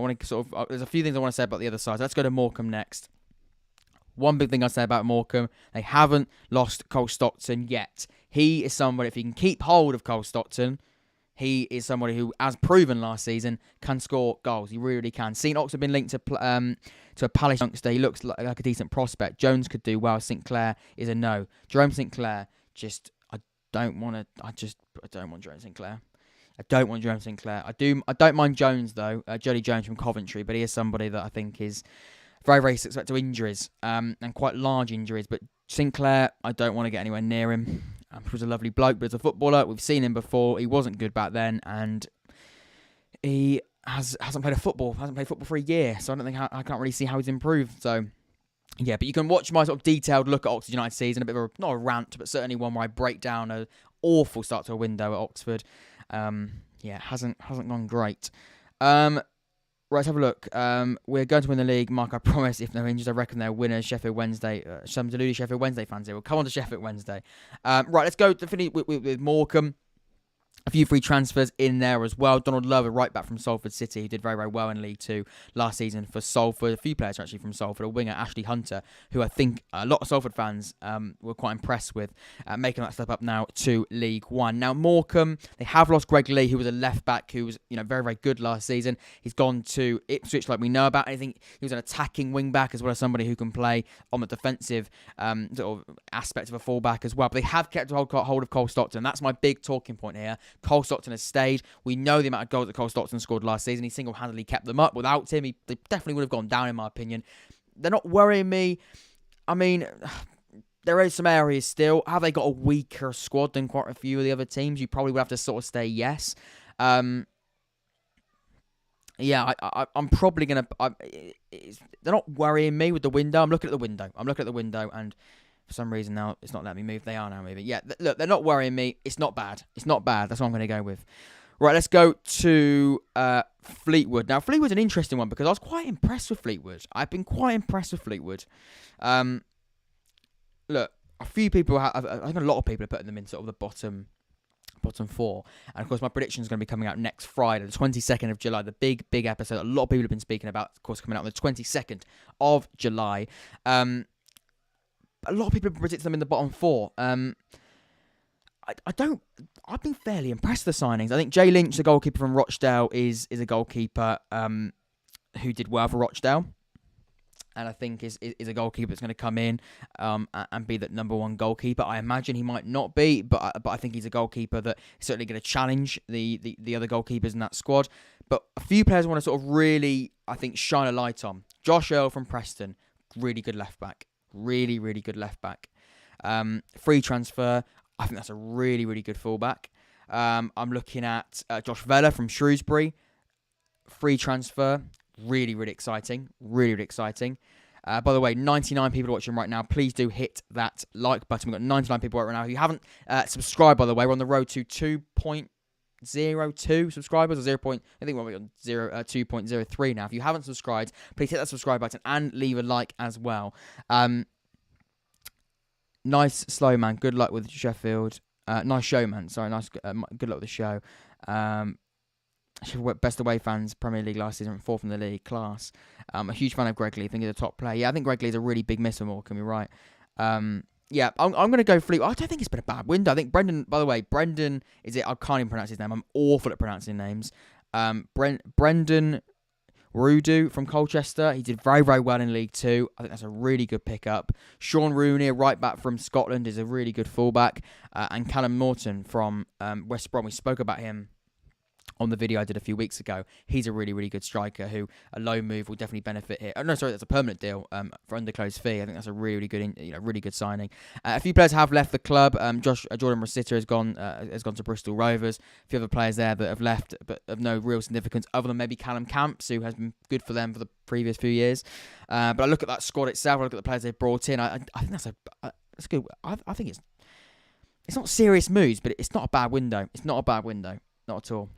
There's a few things I want to say about the other side. So let's go to Morecambe next. One big thing I'd say about Morecambe, they haven't lost Cole Stockton yet. He is somebody, if he can keep hold of Cole Stockton, he is somebody who, as proven last season, can score goals. He really, really can. Seen Oxford been linked to a Palace youngster. He looks like a decent prospect. Jones could do well. Sinclair is a no. Jerome Sinclair, I don't want Jerome Sinclair. I don't want Jerome Sinclair. I don't mind Jones, though. Jody Jones from Coventry, but he is somebody that I think is very, very susceptible to injuries, and quite large injuries. But Sinclair, I don't want to get anywhere near him. He was a lovely bloke, but as a footballer, we've seen him before. He wasn't good back then, and he hasn't played football for a year. So I can't really see how he's improved. So Yeah, but you can watch my sort of detailed look at Oxford United season, a bit of not a rant, but certainly one where I break down an awful start to a window at Oxford. Yeah, hasn't gone great. Right, let's have a look. We're going to win the league, Mark. I promise. If no injuries, I reckon they're winners. Sheffield Wednesday. Some deluded Sheffield Wednesday fans here. We'll come on to Sheffield Wednesday. Right, let's go to finish with Morecambe. A few free transfers in there as well. Donald Love, a right back from Salford City, who did very, very well in League Two last season for Salford. A few players actually from Salford. A winger, Ashley Hunter, who I think a lot of Salford fans were quite impressed with, making that step up now to League One. Now Morecambe, they have lost Greg Lee, who was a left back, who was very, very good last season. He's gone to Ipswich, like we know about. I think he was an attacking wing back as well as somebody who can play on the defensive sort of aspect of a fullback as well. But they have kept hold of Cole Stockton. That's my big talking point here. Cole Stockton has stayed. We know the amount of goals that Cole Stockton scored last season. He single-handedly kept them up. Without him, they definitely would have gone down, in my opinion. They're not worrying me. I mean, there is some areas still. Have they got a weaker squad than quite a few of the other teams? You probably would have to sort of say yes. Yeah, I'm probably going to... They're not worrying me with the window. I'm looking at the window, and for some reason now it's not letting me move. They are now moving. Yeah, look, they're not worrying me. It's not bad. That's what I'm going to go with. Right, let's go to Fleetwood. Now, Fleetwood's an interesting one because I was quite impressed with Fleetwood. I've been quite impressed with Fleetwood. Look, a few people, I think a lot of people are putting them in sort of the bottom four. And of course, my prediction is going to be coming out next Friday, the 22nd of July, the big episode. A lot of people have been speaking about, of course, coming out on the 22nd of July. A lot of people predict them in the bottom four. I've been fairly impressed with the signings. I think Jay Lynch, the goalkeeper from Rochdale, is a goalkeeper who did well for Rochdale. And I think is a goalkeeper that's going to come in and be that number one goalkeeper. I imagine he might not be, but I think he's a goalkeeper that is certainly going to challenge the other goalkeepers in that squad. But a few players I want to sort of really, I think, shine a light on. Josh Earl from Preston, really good left back. Really, really good left back. Free transfer, I think that's a really, really good fullback. I'm looking at Josh Vela from Shrewsbury. Free transfer, really, really exciting. Really, really exciting. By the way, 99 people watching right now. Please do hit that like button. We've got 99 people right now. If you haven't subscribed, by the way, we're on the road to 2.02 subscribers, or 0. I think we're on 2.03 now. If you haven't subscribed, please hit that subscribe button and leave a like as well. Nice slow man. Good luck with Sheffield. Nice show, man. Sorry, nice. Good luck with the show. Sheffield best away fans, Premier League last season, fourth in the league, class. I'm a huge fan of Greg Lee. I think he's a top player. Yeah, I think Greg Lee is a really big miss for Morecambe. You're right. Yeah, I'm going to go Fleetwood. I don't think it's been a bad window. I think Brendan, by the way, is it? I can't even pronounce his name. I'm awful at pronouncing names. Brendan Rudu from Colchester. He did very, very well in League Two. I think that's a really good pickup. Sean Rooney, a right back from Scotland, is a really good fullback. And Callum Morton from West Brom. We spoke about him on the video I did a few weeks ago. He's a really, really good striker who a low move will definitely benefit here. Oh, no, sorry, that's a permanent deal for under closed fee. I think that's a really, really good, really good signing. A few players have left the club. Jordan Rosita has gone to Bristol Rovers. A few other players there that have left, but of no real significance, other than maybe Callum Camps, who has been good for them for the previous few years. But I look at that squad itself. I look at the players they've brought in. I think that's good. I think it's not serious moves, but it's not a bad window. It's not a bad window, not at all.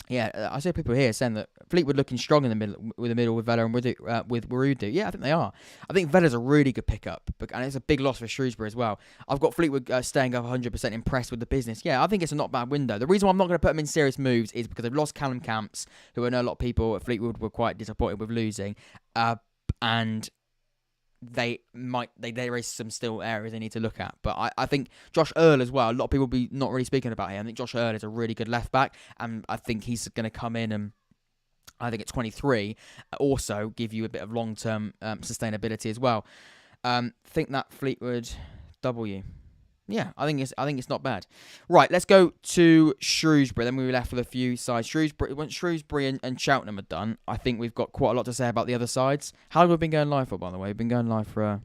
Yeah, I see people here saying that Fleetwood looking strong in the middle with Vela and with Warudu. Yeah, I think they are. I think Vela's a really good pickup, and it's a big loss for Shrewsbury as well. I've got Fleetwood staying up 100% impressed with the business. Yeah, I think it's a not bad window. The reason why I'm not going to put them in serious moves is because they've lost Callum Camps, who I know a lot of people at Fleetwood were quite disappointed with losing, and there is some still areas they need to look at. But I think Josh Earl as well, a lot of people will be not really speaking about him. I think Josh Earl is a really good left back, and I think he's going to come in and I think at 23 also give you a bit of long-term sustainability as well. Think that Fleetwood W. Yeah, I think it's not bad. Right, let's go to Shrewsbury. Then we were left with a few sides. Once Shrewsbury and Cheltenham are done, I think we've got quite a lot to say about the other sides. How long have we been going live for, by the way? We've been going live for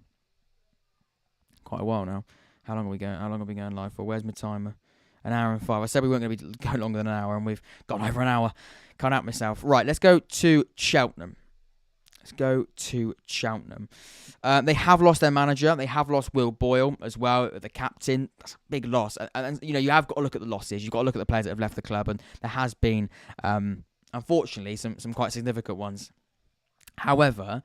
quite a while now. How long have we been going live for? Where's my timer? An hour and 5. I said we weren't going to be going longer than an hour, and we've gone over an hour. Can't out myself. Right, let's go to Cheltenham. let's go to Cheltenham. They have lost their manager. They have lost Will Boyle as well, the captain. That's a big loss. And you have got to look at the losses. You've got to look at the players that have left the club. And there has been, unfortunately, some quite significant ones. However,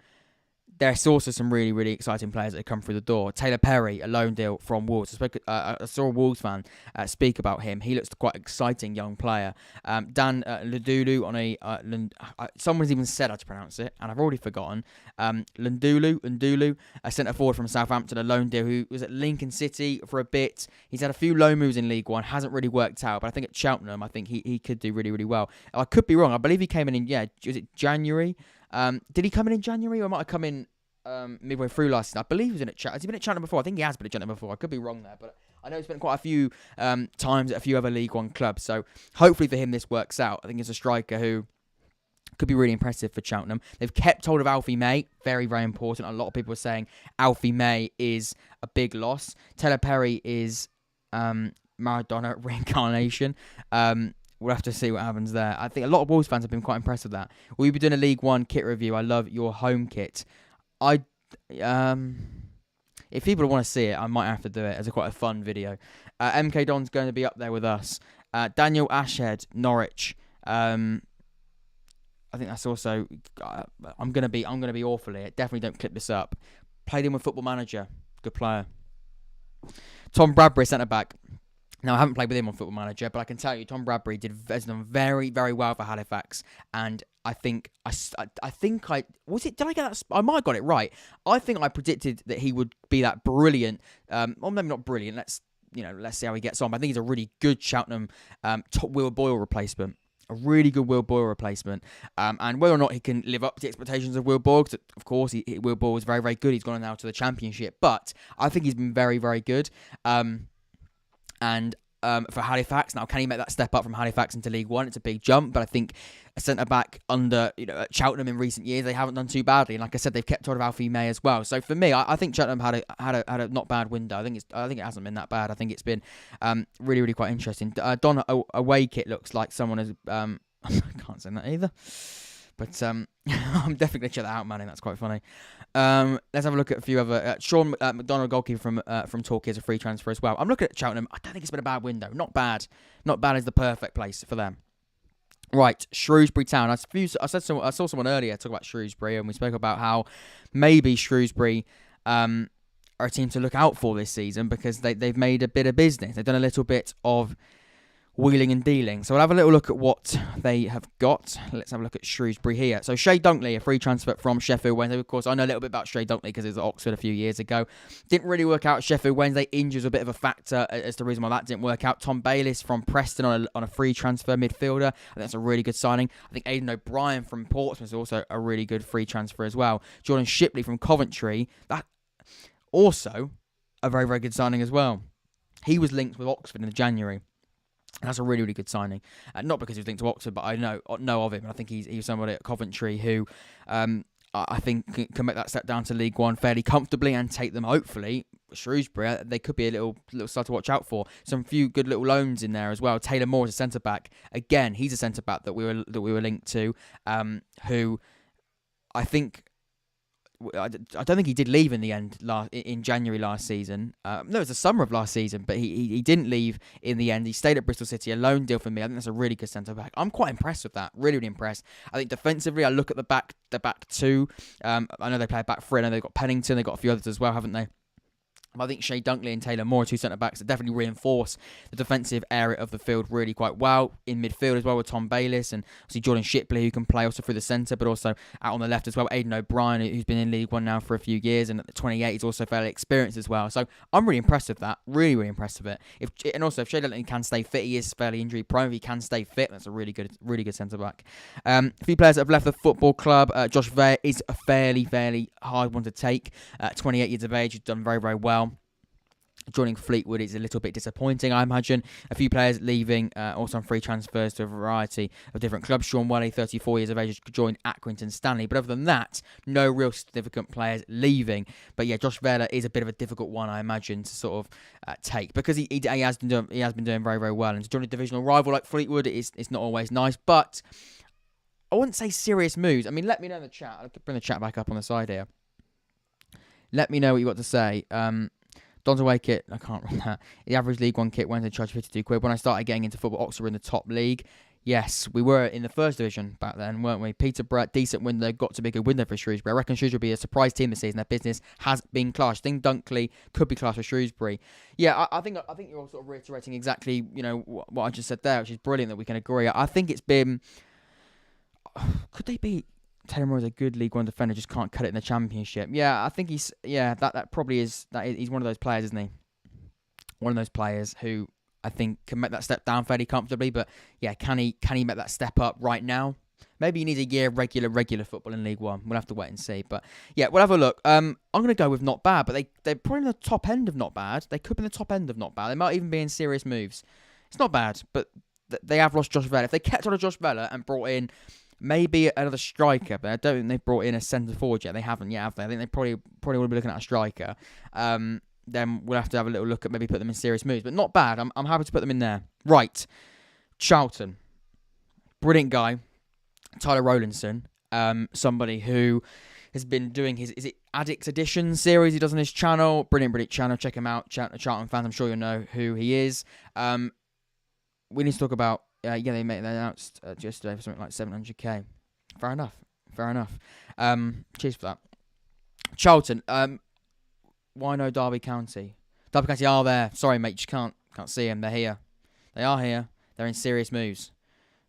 there's also some really, really exciting players that have come through the door. Taylor Perry, a loan deal from Wolves. I saw a Wolves fan speak about him. He looks quite exciting young player. Dan Lundulu on someone's even said how to pronounce it, and I've already forgotten. Lundulu, a centre forward from Southampton, a loan deal who was at Lincoln City for a bit. He's had a few loan moves in League One, hasn't really worked out, but I think at Cheltenham, I think he could do really, really well. I could be wrong. I believe he came in was it January? Did he come in January, or might have come in midway through last season? I believe he was in at Cheltenham. Has he been at Cheltenham before? I think he has been at Cheltenham before. I could be wrong there, but I know he's spent quite a few times at a few other League One clubs. So hopefully for him this works out. I think he's a striker who could be really impressive for Cheltenham. They've kept hold of Alfie May. Very, very important. A lot of people are saying Alfie May is a big loss. Taylor Perry is Maradona reincarnation. We'll have to see what happens there. I think a lot of Wolves fans have been quite impressed with that. We'll be doing a League One kit review. I love your home kit. If people want to see it, I might have to do it as quite a fun video. MK Don's going to be up there with us. Daniel Ashhead, Norwich. I think that's also. I'm gonna be awful here. Definitely don't clip this up. Played him with Football Manager. Good player. Tom Bradbury, centre back. Now, I haven't played with him on Football Manager, but I can tell you, Tom Bradbury has done very, very well for Halifax, and I think did I get that? I might have got it right. I think I predicted that he would be that brilliant, or maybe not brilliant. Let's see how he gets on. But I think he's a really good Cheltenham top Will Boyle replacement. A really good Will Boyle replacement. And whether or not he can live up to the expectations of Will Boyle, because of course Will Boyle was very, very good. He's gone now to the Championship, but I think he's been very, very good. And for Halifax, now can he make that step up from Halifax into League One? It's a big jump, but I think a centre back under at Cheltenham in recent years, they haven't done too badly. And like I said, they've kept hold of Alfie May as well. So for me, I think Cheltenham had a not bad window. I think it hasn't been that bad. I think it's been really, really quite interesting. Don away kit looks like someone has I can't say that either. But I'm definitely going to check that out, Manning. That's quite funny. Let's have a look at a few other... Sean McDonald, goalkeeper from Torquay, is a free transfer as well. I'm looking at Cheltenham. I don't think it's been a bad window. Not bad. Not bad is the perfect place for them. Right, Shrewsbury Town. I saw someone earlier talk about Shrewsbury, and we spoke about how maybe Shrewsbury are a team to look out for this season because they've made a bit of business. They've done a little bit of wheeling and dealing. So we'll have a little look at what they have got. Let's have a look at Shrewsbury here. So Shay Dunkley, a free transfer from Sheffield Wednesday. Of course, I know a little bit about Shay Dunkley because he was at Oxford a few years ago. Didn't really work out at Sheffield Wednesday. Injuries were a bit of a factor as the reason why that didn't work out. Tom Bayliss from Preston on a free transfer midfielder. I think that's a really good signing. I think Aidan O'Brien from Portsmouth is also a really good free transfer as well. Jordan Shipley from Coventry. That also a very, very good signing as well. He was linked with Oxford in January. That's a really, really good signing. Not because he was linked to Oxford, but I know of him. And I think he's somebody at Coventry who I think can make that step down to League One fairly comfortably and take them, hopefully, Shrewsbury. They could be a little side to watch out for. Some few good little loans in there as well. Taylor Moore is a centre-back. Again, he's a centre-back that we were linked to, who I think... I don't think he did leave in the end in January last season. No, it was the summer of last season, but he didn't leave in the end. He stayed at Bristol City, a loan deal for me. I think that's a really good centre-back. I'm quite impressed with that. Really, really impressed. I think defensively, I look at the back two. I know they play a back three. I know they've got Pennington. They've got a few others as well, haven't they? I think Shay Dunkley and Taylor Moore, two centre-backs, that definitely reinforce the defensive area of the field really quite well. In midfield as well with Tom Bayliss and obviously Jordan Shipley, who can play also through the centre, but also out on the left as well. Aidan O'Brien, who's been in League One now for a few years, and at the 28, he's also fairly experienced as well. So I'm really impressed with that. Really, really impressed with it. And also, if Shay Dunkley can stay fit, he is fairly injury-prone. If he can stay fit, that's a really good centre-back. A few players that have left the football club. Josh Vale is a fairly hard one to take. 28 years of age, he's done very, very well. Joining Fleetwood is a little bit disappointing, I imagine. A few players leaving, also on free transfers to a variety of different clubs. Sean Whalley, 34 years of age, joined Accrington Stanley. But other than that, no real significant players leaving. But yeah, Josh Vela is a bit of a difficult one, I imagine, to sort of take. Because he has been doing very, very well. And to join a divisional rival like Fleetwood, it's not always nice. But I wouldn't say serious moves. I mean, let me know in the chat. I'll bring the chat back up on the side here. Let me know what you got to say. Don's away kit, I can't run that. The average League One kit Wednesday charged £52. When I started getting into football, Oxford were in the top league. Yes, we were in the first division back then, weren't we? Peterborough, decent window, got to be a good window for Shrewsbury. I reckon Shrewsbury will be a surprise team this season. Their business has been classed. I think Dunkley could be classed for Shrewsbury. Yeah, I think you're all sort of reiterating exactly, what I just said there, which is brilliant that we can agree. I think it's been... Could they be... Taylor Moore is a good League One defender, just can't cut it in the Championship. Yeah, I think he's... Yeah, that probably is... He's one of those players, isn't he? One of those players who I think can make that step down fairly comfortably. But yeah, can he make that step up right now? Maybe he needs a year of regular football in League One. We'll have to wait and see. But yeah, we'll have a look. I'm going to go with not bad, but they're probably in the top end of not bad. They could be in the top end of not bad. They might even be in serious moves. It's not bad, but they have lost Josh Vela. If they kept on a Josh Vela and brought in maybe another striker, but I don't think they've brought in a centre forward yet. They haven't yet, have they? I think they probably will be looking at a striker. Then we'll have to have a little look at maybe put them in serious moves. But not bad. I'm happy to put them in there. Right. Charlton. Brilliant guy. Tyler Rowlandson. Somebody who has been doing his... Is it Addict Edition series he does on his channel? Brilliant channel. Check him out. Charlton fans, I'm sure you'll know who he is. We need to talk about... they announced just today for something like 700k. Fair enough. Cheers for that. Charlton. Why no Derby County? Derby County are there. Sorry, mate. You can't see them. They're here. They are here. They're in serious moves.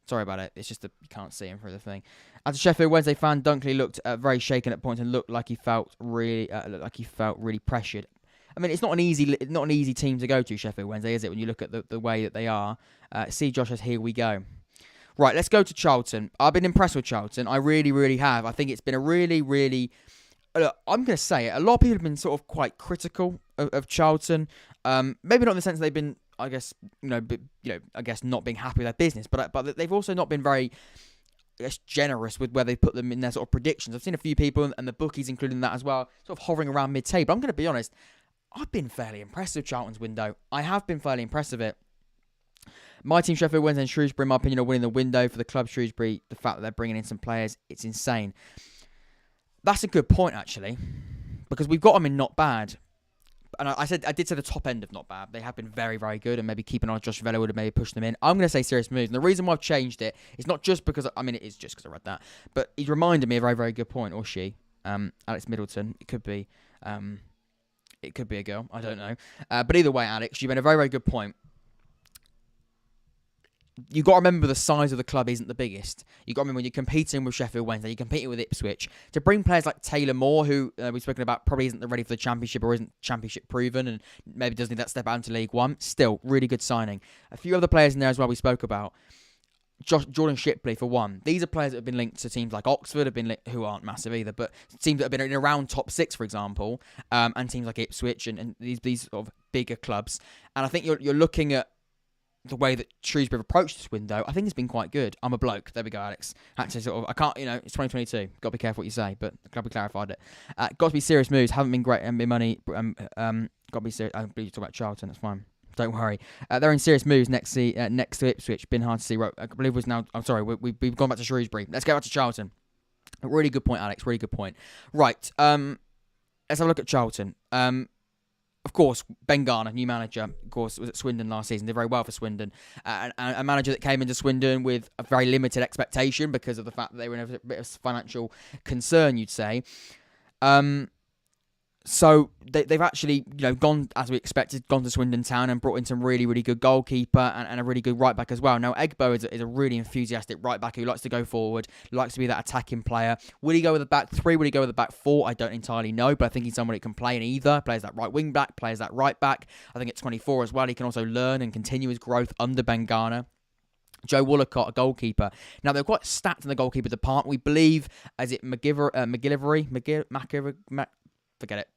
Sorry about it. It's just that you can't see them through the thing. As a Sheffield Wednesday fan, Dunkley looked very shaken at points and looked like he felt really pressured. I mean, it's not an easy team to go to, Sheffield Wednesday, is it? When you look at the way that they are. See, Josh says, here we go. Right, let's go to Charlton. I've been impressed with Charlton. I really, really have. I think it's been a really, really... Look, I'm going to say it. A lot of people have been sort of quite critical of Charlton. Maybe not in the sense they've been, I guess, not being happy with their business, but they've also not been very, I guess, generous with where they put them in their sort of predictions. I've seen a few people, and the bookies including that as well, sort of hovering around mid-table. I'm going to be honest. I've been fairly impressed with Charlton's window. I have been fairly impressed with it. My team, Sheffield Wednesday and Shrewsbury, in my opinion, are winning the window for the club. Shrewsbury, the fact that they're bringing in some players, it's insane. That's a good point, actually, because we've got them in not bad. And I did say the top end of not bad. They have been very, very good, and maybe keeping on Josh Vela would have maybe pushed them in. I'm going to say serious moves. And the reason why I've changed it is not just because, it is just because I read that, but he's reminded me of a very, very good point, or she, Alex Middleton. It could be a girl. I don't know. But either way, Alex, you made a very, very good point. You've got to remember the size of the club isn't the biggest. You've got to remember when you're competing with Sheffield Wednesday, you're competing with Ipswich. To bring players like Taylor Moore, who we've spoken about, probably isn't ready for the Championship or isn't Championship proven and maybe doesn't need that step out into League One. Still, really good signing. A few other players in there as well we spoke about. Jordan Shipley, for one. These are players that have been linked to teams like Oxford, who aren't massive either, but teams that have been in around top six, for example, and teams like Ipswich and these sort of bigger clubs. And I think you're looking at the way that Shrewsbury have approached this window. I think it's been quite good. I'm a bloke. There we go, Alex. Had to sort of, I can't, it's 2022. Got to be careful what you say, but glad we clarified it. Got to be serious moves. Haven't been great and been money. Got to be serious. I believe you talk about Charlton. That's fine. Don't worry. They're in serious moves next to Ipswich. Been hard to see. I believe it was now. I'm sorry. We've gone back to Shrewsbury. Let's get back to Charlton. A really good point, Alex. Really good point. Right. Let's have a look at Charlton. Of course, Ben Garner, new manager, of course, was at Swindon last season. Did very well for Swindon. A manager that came into Swindon with a very limited expectation because of the fact that they were in a bit of financial concern, you'd say. So they've actually, gone, as we expected, gone to Swindon Town and brought in some really, really good goalkeeper and a really good right back as well. Now, Egbo is a really enthusiastic right back who likes to go forward, likes to be that attacking player. Will he go with the back three? Will he go with the back four? I don't entirely know, but I think he's someone who can play in either. Plays that right wing back, plays that right back. I think at 24 as well, he can also learn and continue his growth under Ben Garner. Joe Woolacott, a goalkeeper. Now, they're quite stacked in the goalkeeper department. We believe, is it McGillivray? Forget it.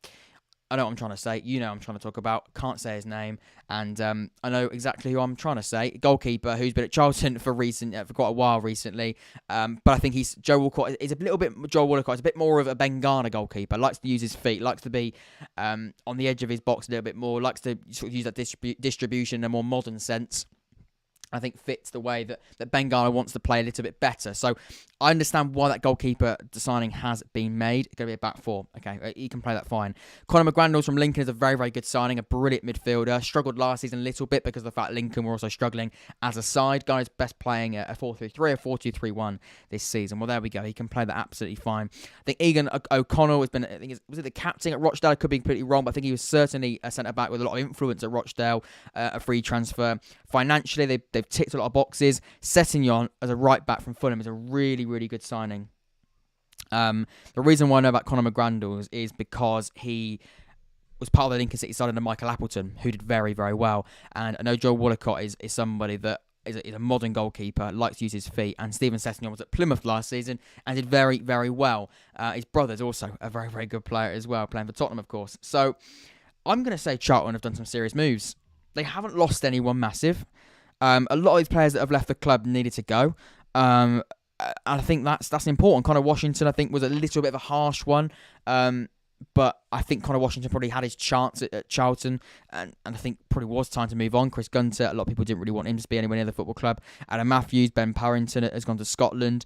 I know what I'm trying to say. You know what I'm trying to talk about. Can't say his name. And I know exactly who I'm trying to say. Goalkeeper who's been at Charlton for quite a while recently. But I think Joe Woolacott is a little bit... Joe Woolacott is a bit more of a Ben Garner goalkeeper. Likes to use his feet. Likes to be on the edge of his box a little bit more. Likes to sort of use that distribution in a more modern sense. I think fits the way that Ben Garner wants to play a little bit better. So I understand why that goalkeeper signing has been made. It's going to be a back four. Okay, he can play that fine. Conor McGrandles from Lincoln is a very, very good signing, a brilliant midfielder. Struggled last season a little bit because of the fact Lincoln were also struggling as a side. Guy's best playing a 4-3-3 or 4-2-3-1 this season. Well, there we go. He can play that absolutely fine. I think Egan O'Connell has been, I think, was it the captain at Rochdale? I could be completely wrong, but I think he was certainly a centre-back with a lot of influence at Rochdale, a free transfer. Financially, they've ticked a lot of boxes. Settignon as a right back from Fulham is a really, really good signing. The reason why I know about Conor McGrandles is because he was part of the Lincoln City side under Michael Appleton, who did very, very well. And I know Joe Walcott is somebody that is a modern goalkeeper, likes to use his feet. And Stephen Settignon was at Plymouth last season and did very, very well. His brother's also a very, very good player as well, playing for Tottenham, of course. So I'm going to say Charlton have done some serious moves. They haven't lost anyone massive. A lot of these players that have left the club needed to go. And I think that's important. Connor Washington, I think, was a little bit of a harsh one. But I think Connor Washington probably had his chance at Charlton. And I think probably was time to move on. Chris Gunter, a lot of people didn't really want him to be anywhere near the football club. Adam Matthews, Ben Parrington has gone to Scotland.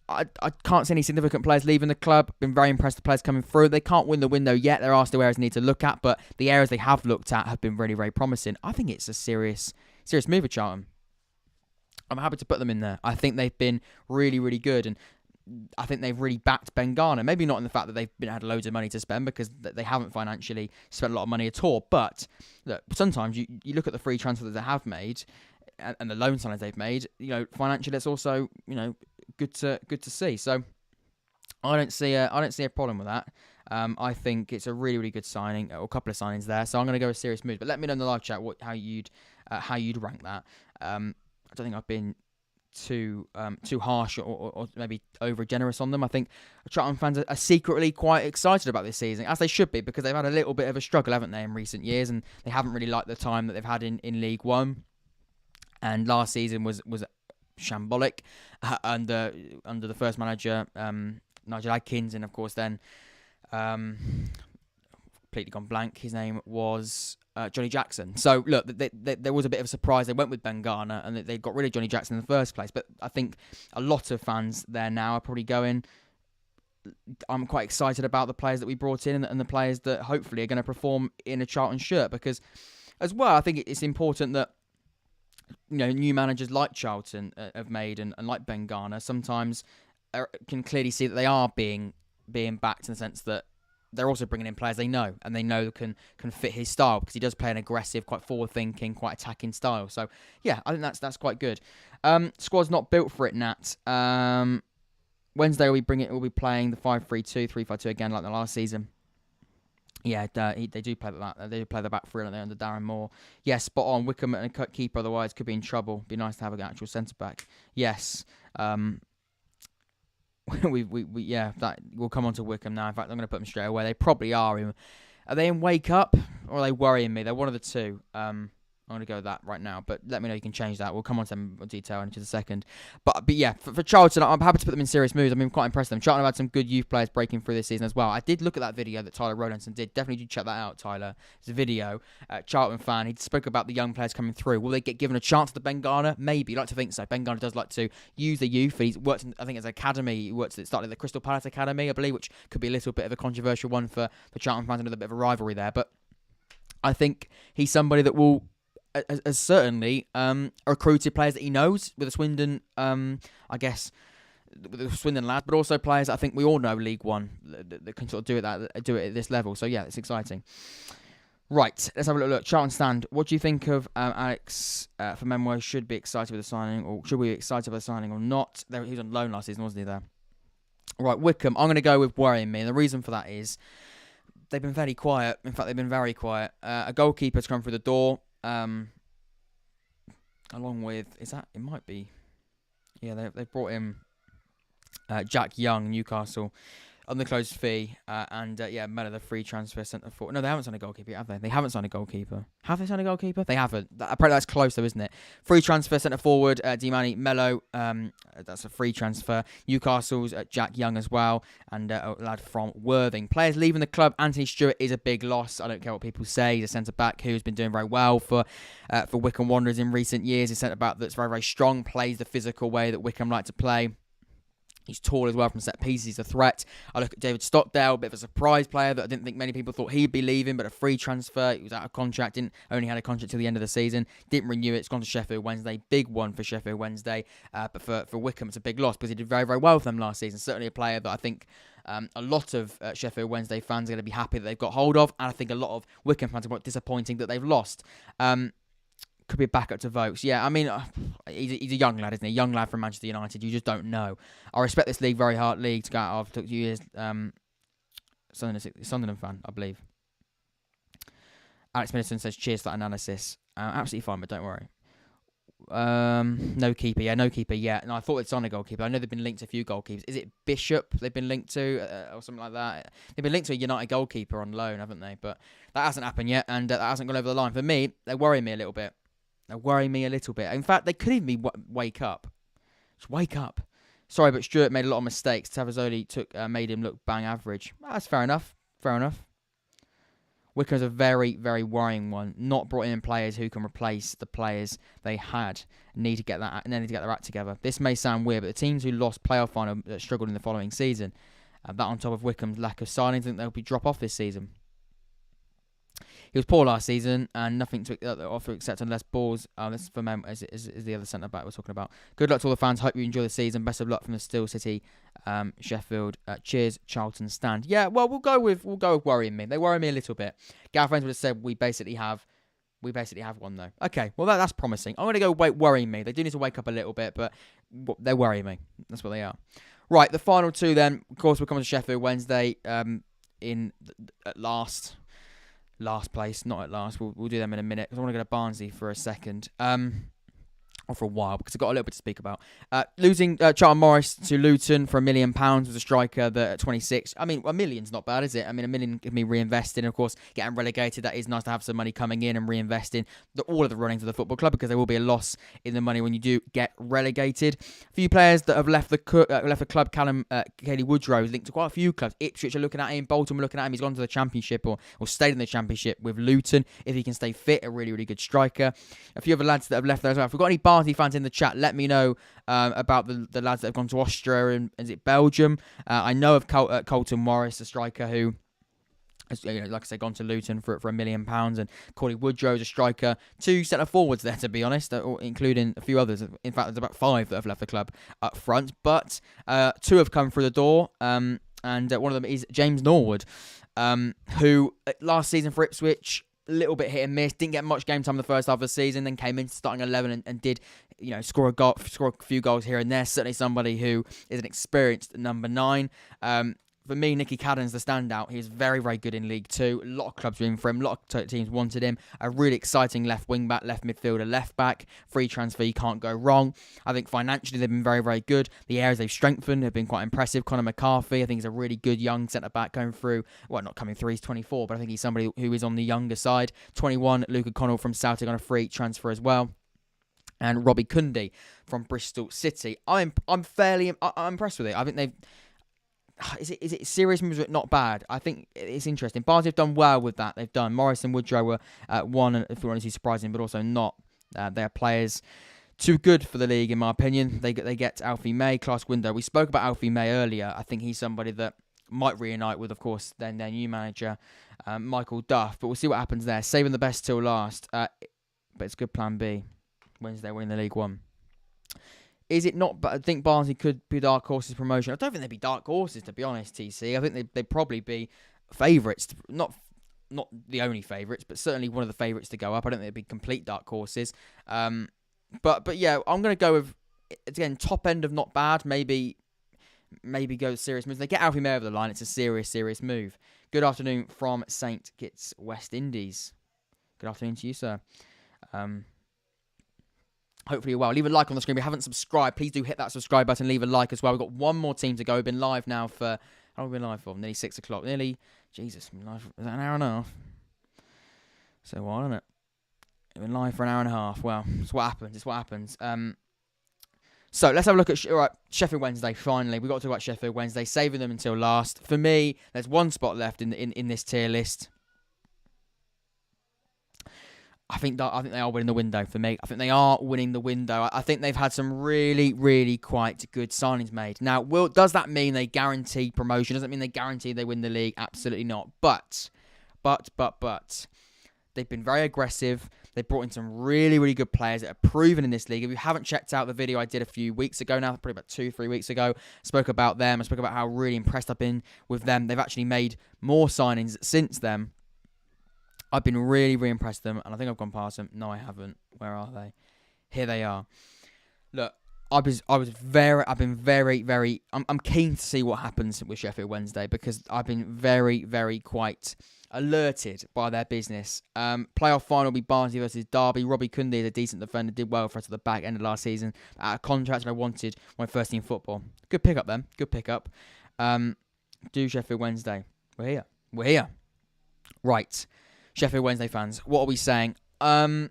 I can't see any significant players leaving the club. Been very impressed with the players coming through. They can't win the window yet. There are still areas they need to look at, but the areas they have looked at have been really, very promising. I think it's a serious move at Charlton. I'm happy to put them in there. I think they've been really, really good, and I think they've really backed Ben Garner. Maybe not in the fact that they've had loads of money to spend, because they haven't financially spent a lot of money at all. But look, sometimes you look at the free transfers that they have made and the loan signings they've made. Financially, it's also good to see. So I don't see a problem with that. I think it's a really, really good signing, or a couple of signings there. So I'm going to go with serious moves. But let me know in the live chat how you'd rank that. I don't think I've been too harsh or maybe over generous on them. I think Charlton fans are secretly quite excited about this season, as they should be, because they've had a little bit of a struggle, haven't they, in recent years, and they haven't really liked the time that they've had in League One. And last season was shambolic under the first manager, Nigel Adkins, and of course then completely gone blank. His name was Johnny Jackson. So look, there was a bit of a surprise. They went with Ben Garner and they got rid of Johnny Jackson in the first place. But I think a lot of fans there now are probably going, I'm quite excited about the players that we brought in and the players that hopefully are going to perform in a Charlton shirt, because as well, I think it's important that new managers like Charlton have made and like Ben Garner sometimes can clearly see that they are being backed in the sense that they're also bringing in players they know and they know can fit his style, because he does play an aggressive, quite forward-thinking, quite attacking style. So yeah, I think that's quite good. Squad's not built for it, Nat. Wednesday we'll be playing the 5-3-2, 3-5-2 again like the last season. Yeah, they do play that. They do play the back three, under Darren Moore. Yes, spot on. Wickham and a cut keeper, otherwise could be in trouble. Be nice to have an actual centre back. Yes. We'll come on to Wickham now. In fact, I'm going to put them straight away. They probably are. Are they in Wake Up, or are they worrying me? They're one of the two. I'm going to go with that right now, but let me know you can change that. We'll come on to them in detail in just a second. But yeah, for Charlton, I'm happy to put them in serious moves. I mean, I'm quite impressed with them. Charlton have had some good youth players breaking through this season as well. I did look at that video that Tyler Rowlandson did. Definitely do check that out, Tyler. It's a video. Charlton fan. He spoke about the young players coming through. Will they get given a chance to Ben Garner? Maybe. I'd like to think so. Ben Garner does like to use the youth. He's worked in, I think, as an academy. He started at the Crystal Palace Academy, I believe, which could be a little bit of a controversial one for Charlton fans, another bit of a rivalry there. But I think he's somebody that will has certainly recruited players that he knows with the Swindon, I guess, with the Swindon lads, but also players that I think we all know League One that can sort of do it at this level. So yeah, it's exciting. Right, let's have a look. Charlton stand. What do you think of Alex for Memoir? Should be excited with the signing, or should we be excited with the signing or not? He was on loan last season, wasn't he? There. Right, Wickham. I'm going to go with worrying me, and the reason for that is they've been fairly quiet. In fact, they've been very quiet. A goalkeeper's come through the door. Along with, it might be, yeah, they've brought in Jack Young, Newcastle. on the closed fee. Melo, the free transfer centre forward. No, they haven't signed a goalkeeper yet, have they? They haven't signed a goalkeeper. Have they signed a goalkeeper? They haven't. Apparently that's close though, isn't it? Free transfer centre forward, Dimani Melo. That's a free transfer. Newcastle's Jack Young as well, and a lad from Worthing. Players leaving the club. Anthony Stewart is a big loss. I don't care what people say. He's a centre back who's been doing very well for Wycombe Wanderers in recent years. He's a centre back that's very, very strong, plays the physical way that Wycombe like to play. He's tall as well from set pieces. He's a threat. I look at David Stockdale, a bit of a surprise player that I didn't think many people thought he'd be leaving, but a free transfer. He was out of contract. Only had a contract till the end of the season. Didn't renew it. It's gone to Sheffield Wednesday. Big one for Sheffield Wednesday. But for Wycombe, it's a big loss because he did very, very well for them last season. Certainly a player that I think a lot of Sheffield Wednesday fans are going to be happy that they've got hold of. And I think a lot of Wycombe fans are quite disappointing that they've lost. Could be a backup to Vokes. Yeah, I mean, he's a young lad, isn't he? A young lad from Manchester United. You just don't know. I respect this league, very hard league to go out of. Took 2 years. Sunderland fan, I believe. Alex Middleton says, cheers for that analysis. Absolutely fine, but don't worry. No keeper. Yeah, no keeper yet. And I thought it's on a goalkeeper. I know they've been linked to a few goalkeepers. Is it Bishop they've been linked to or something like that? They've been linked to a United goalkeeper on loan, haven't they? But that hasn't happened yet, and that hasn't gone over the line. For me, they worry me a little bit. In fact, they could even be wake up. Just wake up. Sorry, but Stewart made a lot of mistakes. Tavazzoli made him look bang average. That's fair enough. Wycombe's a very, very worrying one. Not brought in players who can replace the players they had. Need to get their act together. This may sound weird, but the teams who lost playoff final struggled in the following season. That on top of Wycombe's lack of signings, I think they'll be drop off this season. He was poor last season and nothing to offer except unless balls. This is for Mem, is the other centre back we're talking about. Good luck to all the fans. Hope you enjoy the season. Best of luck from the Steel City, Sheffield. Cheers, Charlton stand. Yeah, well, we'll go with worrying me. They worry me a little bit. Gareth Friends would have said we basically have one though. Okay, well that's promising. I'm gonna go worrying me. They do need to wake up a little bit, but they worry me. That's what they are. Right, the final two then. Of course, we're coming to Sheffield Wednesday. At last place, not at last. We'll do them in a minute because I want to go to Barnsley for a second. Or for a while, because I've got a little bit to speak about. Losing Charlton Morris to Luton for £1 million was a striker that at 26. I mean, £1 million's not bad, is it? I mean, £1 million can be reinvested. Of course, getting relegated, that is nice to have some money coming in and reinvesting all of the runnings of the football club, because there will be a loss in the money when you do get relegated. A few players that have left the club. Callum Woodrow is linked to quite a few clubs. Ipswich are looking at him. Bolton are looking at him. He's gone to the Championship or stayed in the Championship with Luton. If he can stay fit, a really, really good striker. A few other lads that have left there as well. If we've got any Barnsley fans in the chat, let me know about the lads that have gone to Austria and is it Belgium? I know of Colton Morris, a striker who has, like I say, gone to Luton for £1 million, and Corey Woodrow is a striker. 2 centre forwards there, to be honest, including a few others. In fact, there's about 5 that have left the club up front, but 2 have come through the door, and one of them is James Norwood, who last season for Ipswich, a little bit hit and miss, didn't get much game time in the first half of the season, then came into starting 11 and did, score a few goals here and there. Certainly somebody who is an experienced number 9. For me, Nikki Kaden's the standout. He's very, very good in League 2. A lot of clubs were in for him. A lot of teams wanted him. A really exciting left wing back, left midfielder, left back. Free transfer, you can't go wrong. I think financially they've been very, very good. The areas they've strengthened have been quite impressive. Conor McCarthy, I think he's a really good young centre back going through. Well, not coming through, he's 24, but I think he's somebody who is on the younger side. 21, Luke O'Connell from Celtic on a free transfer as well. And Robbie Cundy from Bristol City. I'm impressed with it. I think they've... Is it serious moves, but not bad? I think it's interesting. Barnsley have done well with that. They've done. Morris and Woodrow were one, if you want to see surprising, but also not. They're players too good for the league, in my opinion. They get Alfie May, class window. We spoke about Alfie May earlier. I think he's somebody that might reunite with, of course, then their new manager, Michael Duff. But we'll see what happens there. Saving the best till last. But it's a good plan B. Wednesday winning the League One. Is it not? But I think Barnsley could be dark horses promotion. I don't think they'd be dark horses, to be honest, TC. I think they'd probably be favourites. Not the only favourites, but certainly one of the favourites to go up. I don't think they'd be complete dark horses. But yeah, I'm going to go with, again, top end of not bad. Maybe go serious moves. They get Alfie May over the line. It's a serious move. Good afternoon from St Kitts, West Indies. Good afternoon to you, sir. Hopefully you're well. Leave a like on the screen. If you haven't subscribed, please do hit that subscribe button. Leave a like as well. We've got one more team to go. We've been live now for How long have we been live for? Nearly 6 o'clock. Nearly, Jesus, live, is that an hour and a half? So what, isn't it? We've been live for an hour and a half. Well, it's what happens. It's what happens. So let's have a look at Sheffield Wednesday. Finally, we've got to talk about Sheffield Wednesday, saving them until last. For me, there's one spot left in this tier list. I think they are winning the window for me. I think they are winning the window. I think they've had some really, really quite good signings made. Now, does that mean they guarantee promotion? Does that mean they guarantee they win the league? Absolutely not. But, they've been very aggressive. They've brought in some really, really good players that are proven in this league. If you haven't checked out the video I did a few weeks ago now, probably about 2-3 weeks ago, I spoke about them. I spoke about how really impressed I've been with them. They've actually made more signings since then. I've been really, really impressed with them, and I think I've gone past them. No, I haven't. Where are they? Here they are. Look, I'm keen to see what happens with Sheffield Wednesday because I've been very, very quite alerted by their business. Playoff final will be Barnsley versus Derby. Robbie Kunde is a decent defender, did well for us at the back end of last season. Out of contract I wanted my first team football. Good pickup then. Good pickup. Do Sheffield Wednesday. We're here. Right. Sheffield Wednesday fans, what are we saying? I'm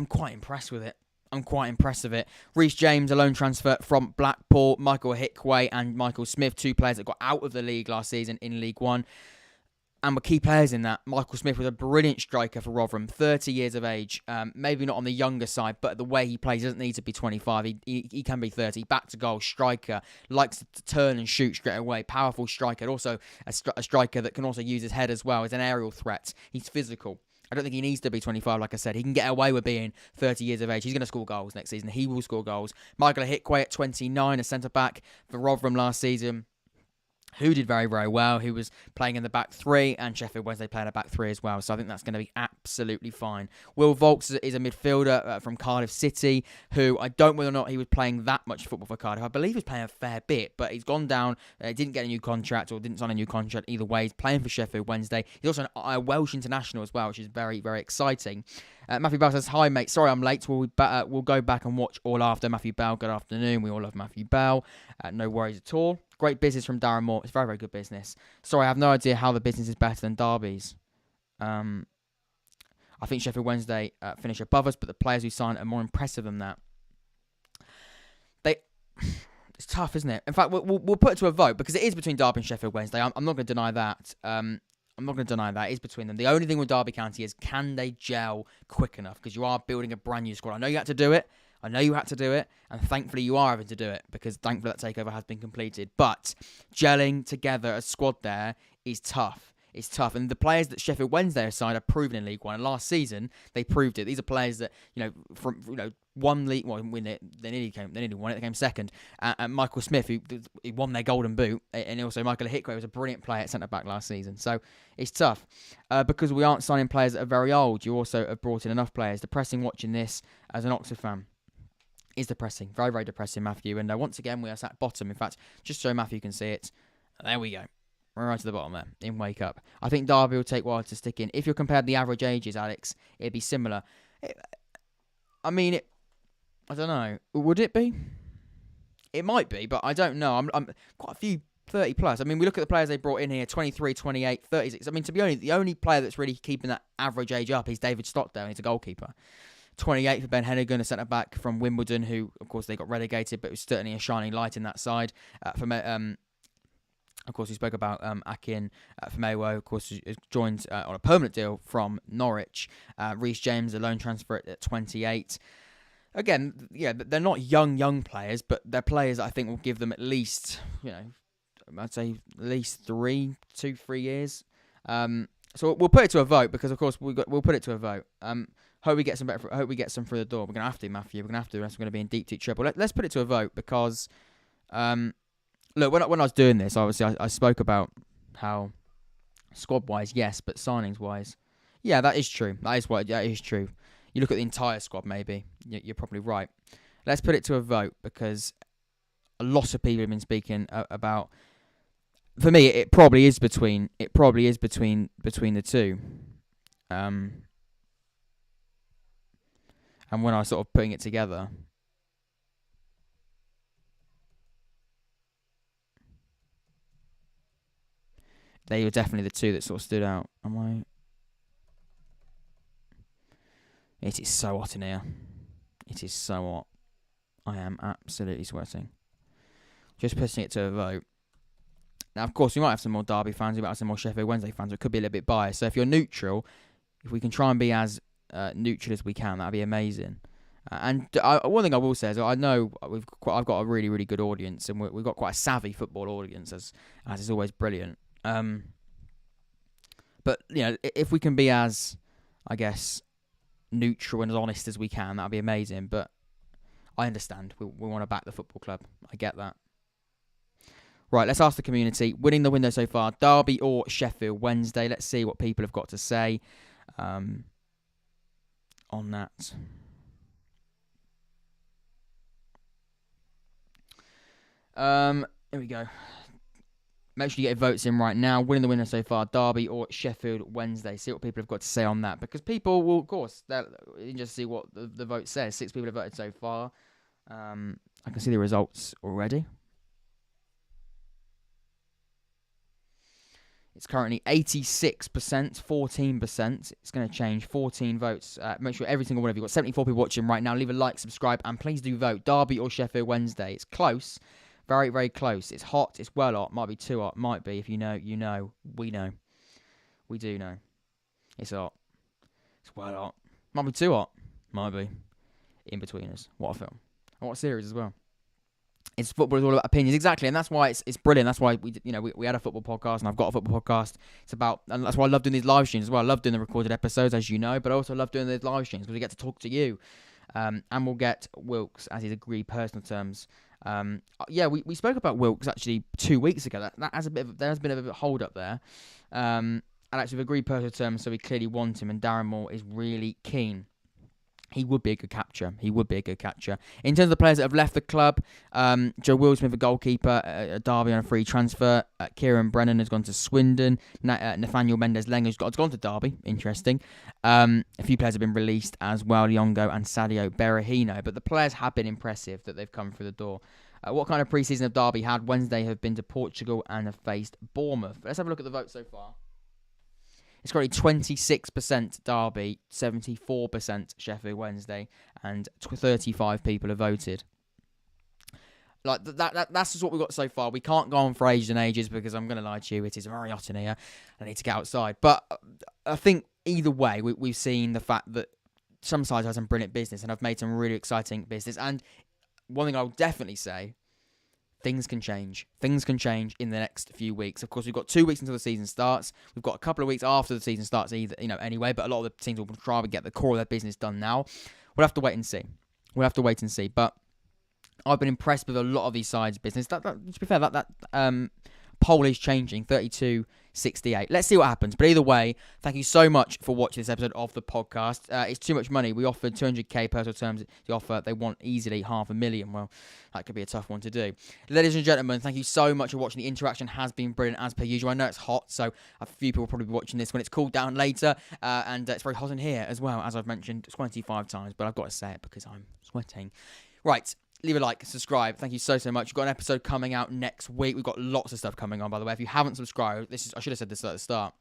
quite impressed with it. Reece James, a loan transfer from Blackpool. Michael Hickway and Michael Smith, 2 players that got out of the league last season in League One. And were key players in that. Michael Smith was a brilliant striker for Rotherham, 30 years of age. Maybe not on the younger side, but the way he plays, doesn't need to be 25. He can be 30. Back to goal, striker, likes to turn and shoot straight away. Powerful striker, also a striker that can also use his head as well. He's an aerial threat. He's physical. I don't think he needs to be 25, like I said. He can get away with being 30 years of age. He's going to score goals next season. He will score goals. Michael Hickway at 29, a centre-back for Rotherham last season, who did very, very well, who was playing in the back 3, and Sheffield Wednesday playing a back 3 as well. So I think that's going to be absolutely fine. Will Vaulks is a midfielder from Cardiff City, who I don't know whether or not he was playing that much football for Cardiff. I believe he was playing a fair bit, but he's gone down, didn't get a new contract or didn't sign a new contract. Either way, he's playing for Sheffield Wednesday. He's also a Welsh international as well, which is very, very exciting. Matthew Bell says, "Hi, mate. Sorry I'm late. We'll go back and watch all after." Matthew Bell, good afternoon. We all love Matthew Bell. No worries at all. Great business from Darren Moore. It's very, very good business. Sorry, I have no idea how the business is better than Derby's. I think Sheffield Wednesday finish above us, but the players who signed are more impressive than that. It's tough, isn't it? In fact, we'll put it to a vote because it is between Derby and Sheffield Wednesday. I'm not going to deny that. I'm not going to deny that. It is between them. The only thing with Derby County is, can they gel quick enough? Because you are building a brand new squad. I know you had to do it. And thankfully you are having to do it because thankfully that takeover has been completed. But gelling together a squad there is tough. It's tough. And the players that Sheffield Wednesday have signed are proven in League One. And last season, they proved it. These are players that, won league, win it. They nearly won it. They came second. And Michael Smith, who won their Golden Boot, and also Michael Hickway was a brilliant player at centre back last season. So it's tough because we aren't signing players that are very old. You also have brought in enough players. Depressing watching this as an Oxford fan. Is depressing. Very, very depressing, Matthew. And once again, we are sat bottom. In fact, just so Matthew can see it, there we go. We're right to the bottom there in Wake Up. I think Derby will take a while to stick in. If you compared the average ages, Alex, it'd be similar. I don't know. Would it be? It might be, but I don't know. I'm quite a few 30 plus. I mean, we look at the players they brought in here, 23, 28, 36. I mean, to be honest, the only player that's really keeping that average age up is David Stockdale. He's a goalkeeper. 28 for Ben Hennigan, a centre-back from Wimbledon, who, of course, they got relegated, but was certainly a shining light in that side. Of course, we spoke about Akin Famewo, of course, has joined on a permanent deal from Norwich. Reece James, a loan transfer at 28. Again, yeah, they're not young players, but they're players that I think will give them at least, I'd say at least 3 years. So we'll put it to a vote because, of course, we'll put it to a vote. Hope we get some better. Hope we get some through the door. We're gonna have to, Matthew. We're gonna have to. The rest we're gonna be in deep trouble. Let's put it to a vote because, look, when I was doing this, obviously I spoke about how squad wise, yes, but signings wise, yeah, that is true. That is true. You look at the entire squad, maybe you're probably right. Let's put it to a vote because a lot of people have been speaking about. For me, it probably is between the two. And when I was sort of putting it together, They were definitely the two that sort of stood out. Am I? It is so hot in here. It is so hot. I am absolutely sweating. Just putting it to a vote. Now, of course, we might have some more Derby fans. We might have some more Sheffield Wednesday fans. It could be a little bit biased. So if you're neutral, if we can try and be as neutral as we can, that'd be amazing. And one thing I will say is I know I've got a really, really good audience, and we've got quite a savvy football audience, as is always brilliant. But if we can be as, I guess, neutral and as honest as we can, that'd be amazing. But I understand. We want to back the football club. I get that. Right, let's ask the community. Winning the window so far, Derby or Sheffield Wednesday? Let's see what people have got to say on that. Here we go. Make sure you get your votes in right now. Winning the winner so far, Derby or Sheffield Wednesday. See what people have got to say on that. Because people will, of course, you just see what the vote says. 6 people have voted so far. I can see the results already. It's currently 86%, 14%. It's going to change. 14 votes. Make sure every single one of you got 74 people watching right now. Leave a like, subscribe, and please do vote. Derby or Sheffield Wednesday. It's close. Very, very close. It's hot. It's well hot. Might be too hot. Might be. If you know, you know. We know. We do know. It's hot. It's well hot. Might be too hot. Might be. In between us. What a film. And what a series as well. It's football is all about opinions, exactly, and that's why it's brilliant. That's why we had a football podcast, and I've got a football podcast. And that's why I love doing these live streams as well. I love doing the recorded episodes, as you know, but I also love doing these live streams because we get to talk to you, and we'll get Wilkes as he's agreed personal terms. We spoke about Wilkes actually 2 weeks ago. That has there's been a bit of a hold up there, and actually we've agreed personal terms, so we clearly want him, and Darren Moore is really keen. He would be a good capture. In terms of the players that have left the club, Joe Wildsmith, a goalkeeper, at Derby on a free transfer. Kieran Brennan has gone to Swindon. Nathaniel Mendes-Leng has gone to Derby. Interesting. A few players have been released as well, Liongo and Sadio Berahino. But the players have been impressive that they've come through the door. What kind of pre-season have Derby had? Wednesday have been to Portugal and have faced Bournemouth. Let's have a look at the votes so far. It's currently 26% Derby, 74% Sheffield Wednesday, and 35 people have voted. Like that's just what we've got so far. We can't go on for ages and ages because I'm going to lie to you, it is very hot in here. I need to get outside. But I think either way, we've seen the fact that some sides have some brilliant business and have made some really exciting business. And one thing I'll definitely say, things can change. Things can change in the next few weeks. Of course, we've got 2 weeks until the season starts. We've got a couple of weeks after the season starts, anyway. But a lot of the teams will try to get the core of their business done now. We'll have to wait and see. But I've been impressed with a lot of these sides' business. To be fair, that poll is changing. 32-68. Let's see what happens. But either way, thank you so much for watching this episode of the podcast. It's too much money. We offered 200k personal terms. The offer, they want easily $500,000. Well, that could be a tough one to do. Ladies and gentlemen, thank you so much for watching. The interaction has been brilliant as per usual. I know it's hot, so a few people will probably be watching this when it's cooled down later. And it's very hot in here as well, as I've mentioned 25 times. But I've got to say it because I'm sweating. Right. Leave a like, subscribe. Thank you so much. We've got an episode coming out next week. We've got lots of stuff coming on, by the way. If you haven't subscribed, I should have said this at the start.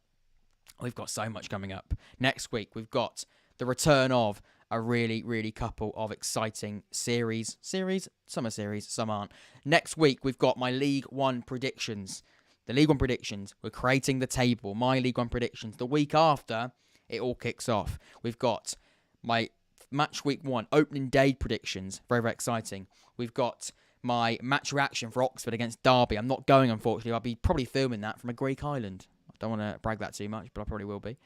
We've got so much coming up. Next week, we've got the return of a really, really couple of exciting series. Some are series, some aren't. Next week, we've got my League One predictions. The League One predictions. We're creating the table. My League One predictions. The week after, it all kicks off. We've got my Match Week 1 opening day predictions. Very, very exciting. We've got my match reaction for Oxford against Derby. I'm not going, unfortunately. I'll be probably filming that from a Greek island. I don't want to brag that too much, but I probably will be.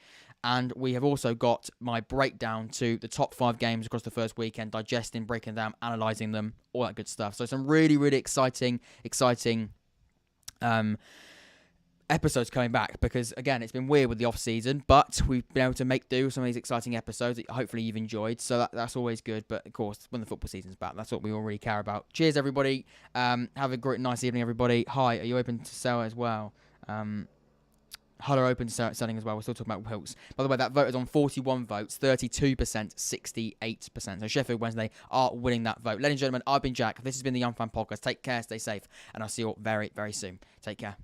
And we have also got my breakdown to the top 5 games across the first weekend, digesting, breaking them down, analysing them, all that good stuff. So some really, really exciting episodes coming back because, again, it's been weird with the off-season, but we've been able to make do with some of these exciting episodes that hopefully you've enjoyed, so that's always good. But, of course, when the football season's back, that's what we all really care about. Cheers, everybody. Have a great, nice evening, everybody. Hi, are you open to sell as well? Hull are open to selling as well. We're still talking about Wilkes. By the way, that vote is on 41 votes, 32%, 68%. So Sheffield Wednesday are winning that vote. Ladies and gentlemen, I've been Jack. This has been the Young Fan Podcast. Take care, stay safe, and I'll see you all very, very soon. Take care.